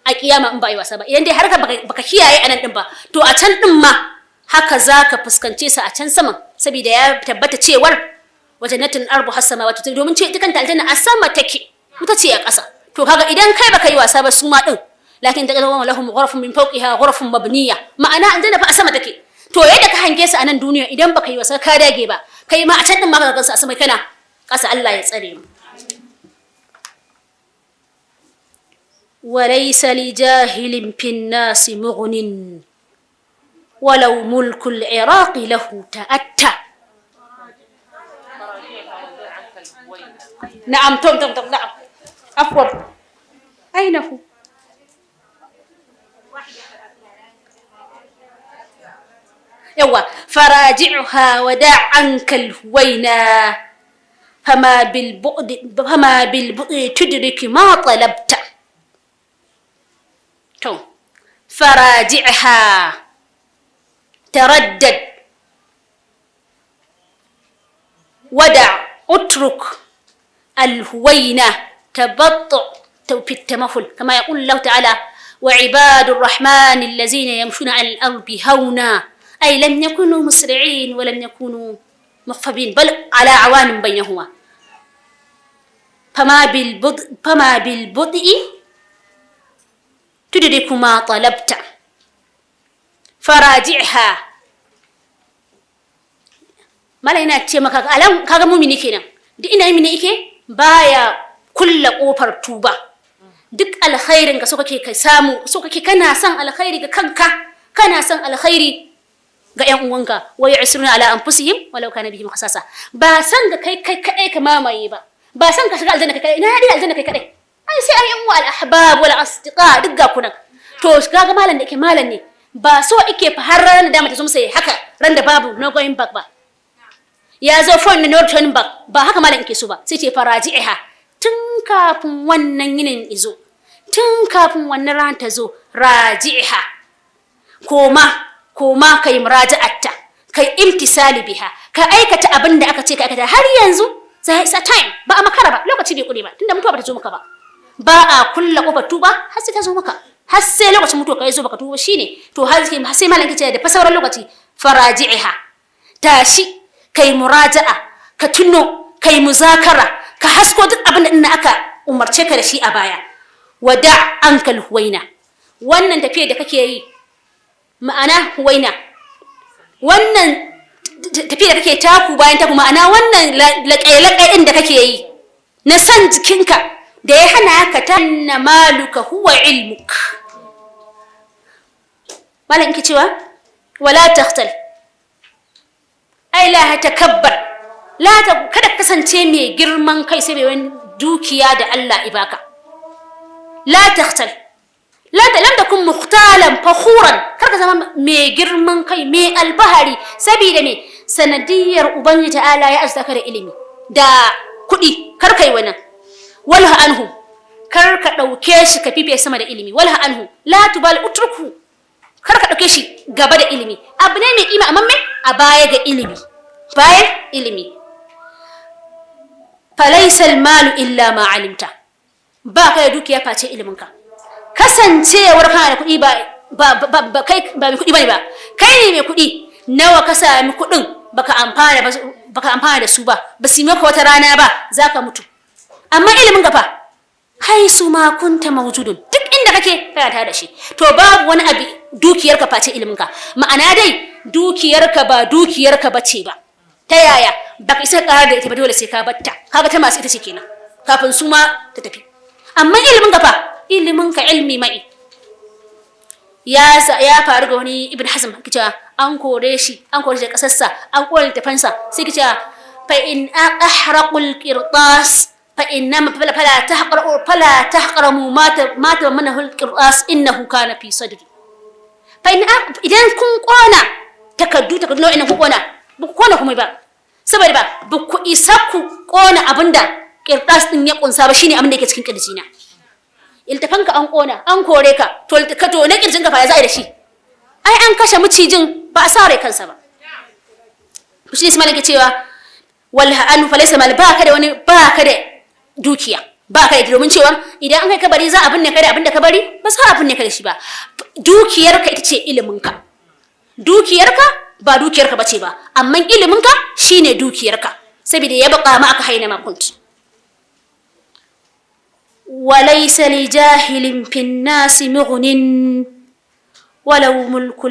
a kiyama in ba yi wasa ba, idan dai har baka kiyaye anan din ba, to a can din ma haka zaka fuskance sa a can saman, saboda ya tabbata cewar wajannatin arbu hasama wato domin ce ita kanta aljanna a sama take, ita ce a ƙasa. To kaga idan kai baka yi wasa ba su ma din, lakin taqaddama lahum ghurafun min fawqiha ghurafun mabniya, ma'ana aljanna fa a sama take. To yadda ka hange su a nan duniya idan baka yi wasa ka dage ba, kai ma a can din ma ka gansu a sama kana ƙasa. Allah ya tsare mu. وليس لجاهل في الناس مغن ولو ملك العراق له تأتى. نعم نعم عفوا أين هو؟ يوا فراجعها ودع عنك الهوينا فما بالبؤد تدرك ما طلبت. فراجعها تردد ودع اترك الهوينة تبطئ في التمهل كما يقول الله تعالى وعباد الرحمن الذين يمشون على الأرض هونا أي لم يكونوا مسرعين ولم يكونوا مخفبين بل على عوان بينهما. فما بالبطء تدرك ما طلبت فراجعها. mala yana ce maka alam kaga mumini kenan duk ina mumini yake baya kulla kofar tuba. Duk alkhairin ka so kake kai samu, so kake kana son alkhairi ga kanka, kana son alkhairi ga ƴan uwanka. Wa ya'siruna ala anfusihim walau kana bihim khasasa. Ba san ga kai kadai ka mamaye ba, ba san ka shiga aljanna kai kadai. Ina dai aljanna kai kadai, ai sai ayyan wa al-ahbab wal asdiqa duk ga kunan. To kaga malam da yake malam ne ba so yake fa har ran da mata zo sai haka ran da babu no going back ba. ya zo phone na not turn back ba haka malam yake so ba, sai ce faraji'iha tun kafin wannan yinin izo, tun kafin wannan ran ta zo, raji'iha koma kai muraja'atta, kai imtisali biha, ka aikata abin da aka ce ka aikata. Har yanzu za isa time, ba a makara ba, lokaci bai kure ba, tunda mutuwa ba ta zo maka ba a kulla kofar tuba har sai ta zo maka, har sai lokacin mutuwa ka zo baka tuba shine to har sai malam yake ce da fa sauran lokaci faraji'iha, tashi kai muraja'a, ka tuno, kai muzakara, ka hasko duk abin da aka umarce ka da shi a baya. Wada ankal huwaina, wannan tafiya da kake yi, ma'ana huwaina, wannan tafiya da kake taku bayan taku, ma'ana wannan laƙai-laƙai ɗin da kake yi na san jikinka da ya hana ka tanna maluka huwa ilmuk. Malam ki cewa wala takhtal, ai la takabbar, kada kasance mai girman kai sai mai wani dukiya da Allah ibaka. La takhtal, lam takun mukhtalan fakhuran, kar ka zama mai girman kai mai albahari saboda me sanadiyar ubangiji ta'ala ya azzaka da ilimi da kuɗi, kar kai wannan. Walha anhu, kar ka ɗauke shi ka fife sama da ilimi. Walha anhu, la tubal utruku, kar ka ɗauke shi gaba da ilimi. Abu ne mai kima amma me a baya ga ilimi, bayan ilimi. Falaysa almalu illa ma alimta, ba ka da dukiya face iliminka. Kasancewar kana da kuɗi ba kai ba mai kuɗi bane ba, kai ne mai kuɗi. Nawa ka sami kuɗin baka amfana da su ba su yi maka wata rana ba, zaka mutu. Amma ilimin gafa haisu ma kunta mawjudun, duk inda kake kana tare da shi. To babu wani abu dukiyarka face iliminka, ma'ana dai dukiyarka ba dukiyarka bace ba. Ta yaya baka isa ƙara da ita ba, dole sai ka batta, kaga ta masu ita ce kenan kafin su ma ta tafi. Amma ilimin gafa, iliminka ilmi mai ya faru ga wani Ibn Hazm, kicewa an kore shi da kasarsa, an kore littafansa, sai kicewa fa in ahraqul qirtas fa innama fala tahqaramu ma tamanahu al-qirtas innahu kana fi sadri. Fa idan kun kona takaddu nau'in kun kona, ba ku kona kuma ba, saboda ba ku isa ku kona abinda qirtas din ya kunsa ba, shine abin da yake cikin kirjina. Iltafanka an kona, an kore ka, to na kirjin ka fa ya za'i da shi. Ai an kashe mucijin ba a sare kansa ba. Shi ne malaka cewa wal ha'anu falaysa mal, ba ka da dukiya, ba ka da, domin cewa idan an kai kabari za a binne kai da abin da ka bari, ba za a binne kai da shi ba. Dukiyarka ita ce iliminka, dukiyarka ba dukiyarka bace ba, amma iliminka shine dukiyarka, saboda ya baka ma aka haina makunt. وليس لجاهل في الناس مغن ولو ملك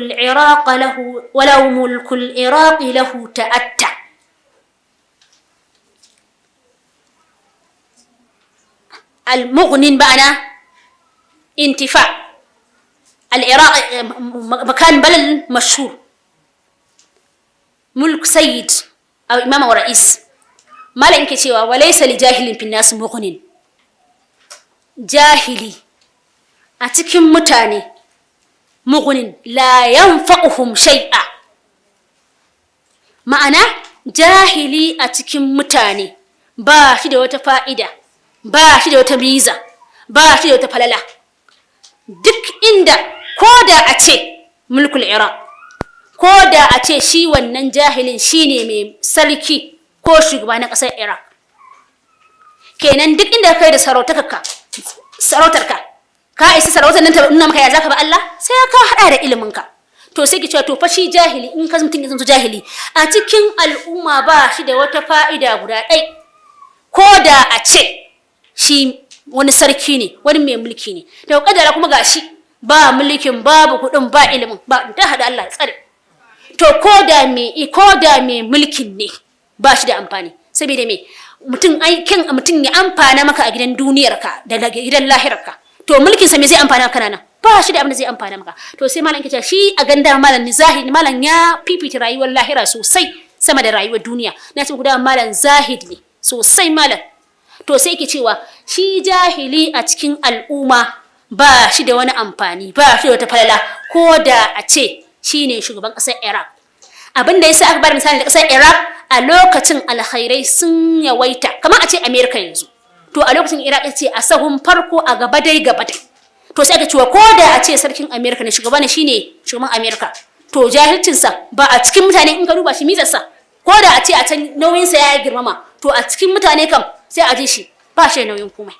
العراق له تأتى. المغن بأنا انتفاع، العراق مكان بلد مشهور، ملك سيد أو إمام ورئيس. ما لإنك شيء وليس لجاهل في الناس مغن، jahili a cikin mutane mugunin la yanfa'uhum shay'a, ma'ana jahili a cikin mutane ba shi da wata fa'ida, ba shi da wata miza, ba shi da wata falala. Duk inda koda a ce mulkul Iraq, koda a ce shi wannan jahilin shine mai sarki ko shugaba na ƙasar Iraq, kenan duk inda kai da sarautarka ka isa sarautar nan ta nuna maka ya zaka ba Allah, sai ka hada da iliminka. To sai ki cewa to fa shi jahili, in ka mutum ya zanto jahili a cikin al'umma ba shi da wata fa'ida guda ɗai, ko da a ce shi wani sarki ne, wani mai mulki ne, to kadara kuma gashi ba mulkin, babu kuɗin, ba ilimin, ba ta hada Allah tsare. To ko da mai mulkin ne ba shi da amfani, saboda me mutum ya amfana maka a gidan duniyarka da gidan lahirarka, to mulkin sa me zai amfana maka nan? Ba shi da abin da zai amfana maka. To sai malam kace shi a ganda malam zahid, malam ya fifita rayuwar lahira sosai sama da rayuwar duniya. Na ce guda malam zahid ne sosai malam. To sai ke cewa shi jahili a cikin al'umma ba shi da wani amfani, ba shi da wata falala, ko da a ce shine shugaban ƙasar Iraq. Abin da yasa aka bar misali da ƙasar Iraq, a lokacin alkhairai sun yawaita kamar a ce America yanzu, to a lokacin Iraq ce a sahun farko a gaba dai, to sai aka cewa ko da a ce sarkin America ne shugaba ne shine shugaban America, to jahilcinsa ba a cikin mutane in ka duba shi mizarsa, ko da a ce a can nauyinsa ya girmama, to a cikin mutane kam sai a ji shi ba shi nauyin komai,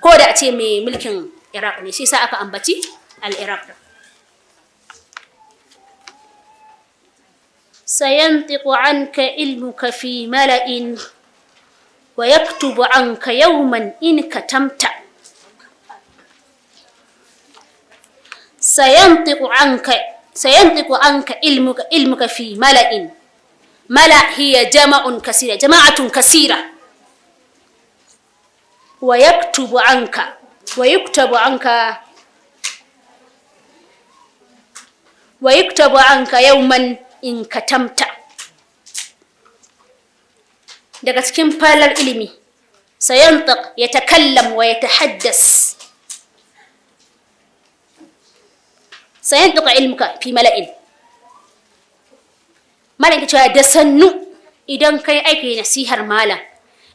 ko da a ce mai mulkin Iraq ne, shi sa aka ambaci al-Iraq. سينطق عنك علمك في ملأ ويكتب عنك يوما إن كتمت. سينطق عنك علمك في ملأ. ملأ هي جماعة كثيرة. ويكتب عنك يوما in katamta. Daga cikin falar ilimi, sayantiq ya takallam wa ya tahaddas. Sayantiq ilmuka fi mala'in. Malam ta cewa da sannu idan kai aiki nasihar malam,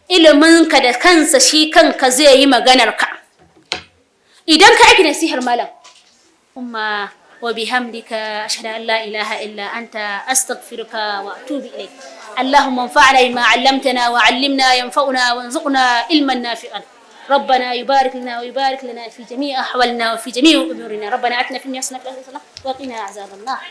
iliminka da kansa shi kanka zai yi maganar ka. Idan ka aiki nasihar malam, وبحمدك أشهد أن لا إله إلا أنت أستغفرك وأتوب إليك. اللهم انفعنا بما علمتنا وعلمنا ينفعنا وارزقنا علما نافعا. ربنا يبارك لنا ويبارك لنا في جميع أحوالنا وفي جميع أمورنا. ربنا آتنا في الدنيا حسنة وفي الآخرة حسنة وقنا عذاب النار.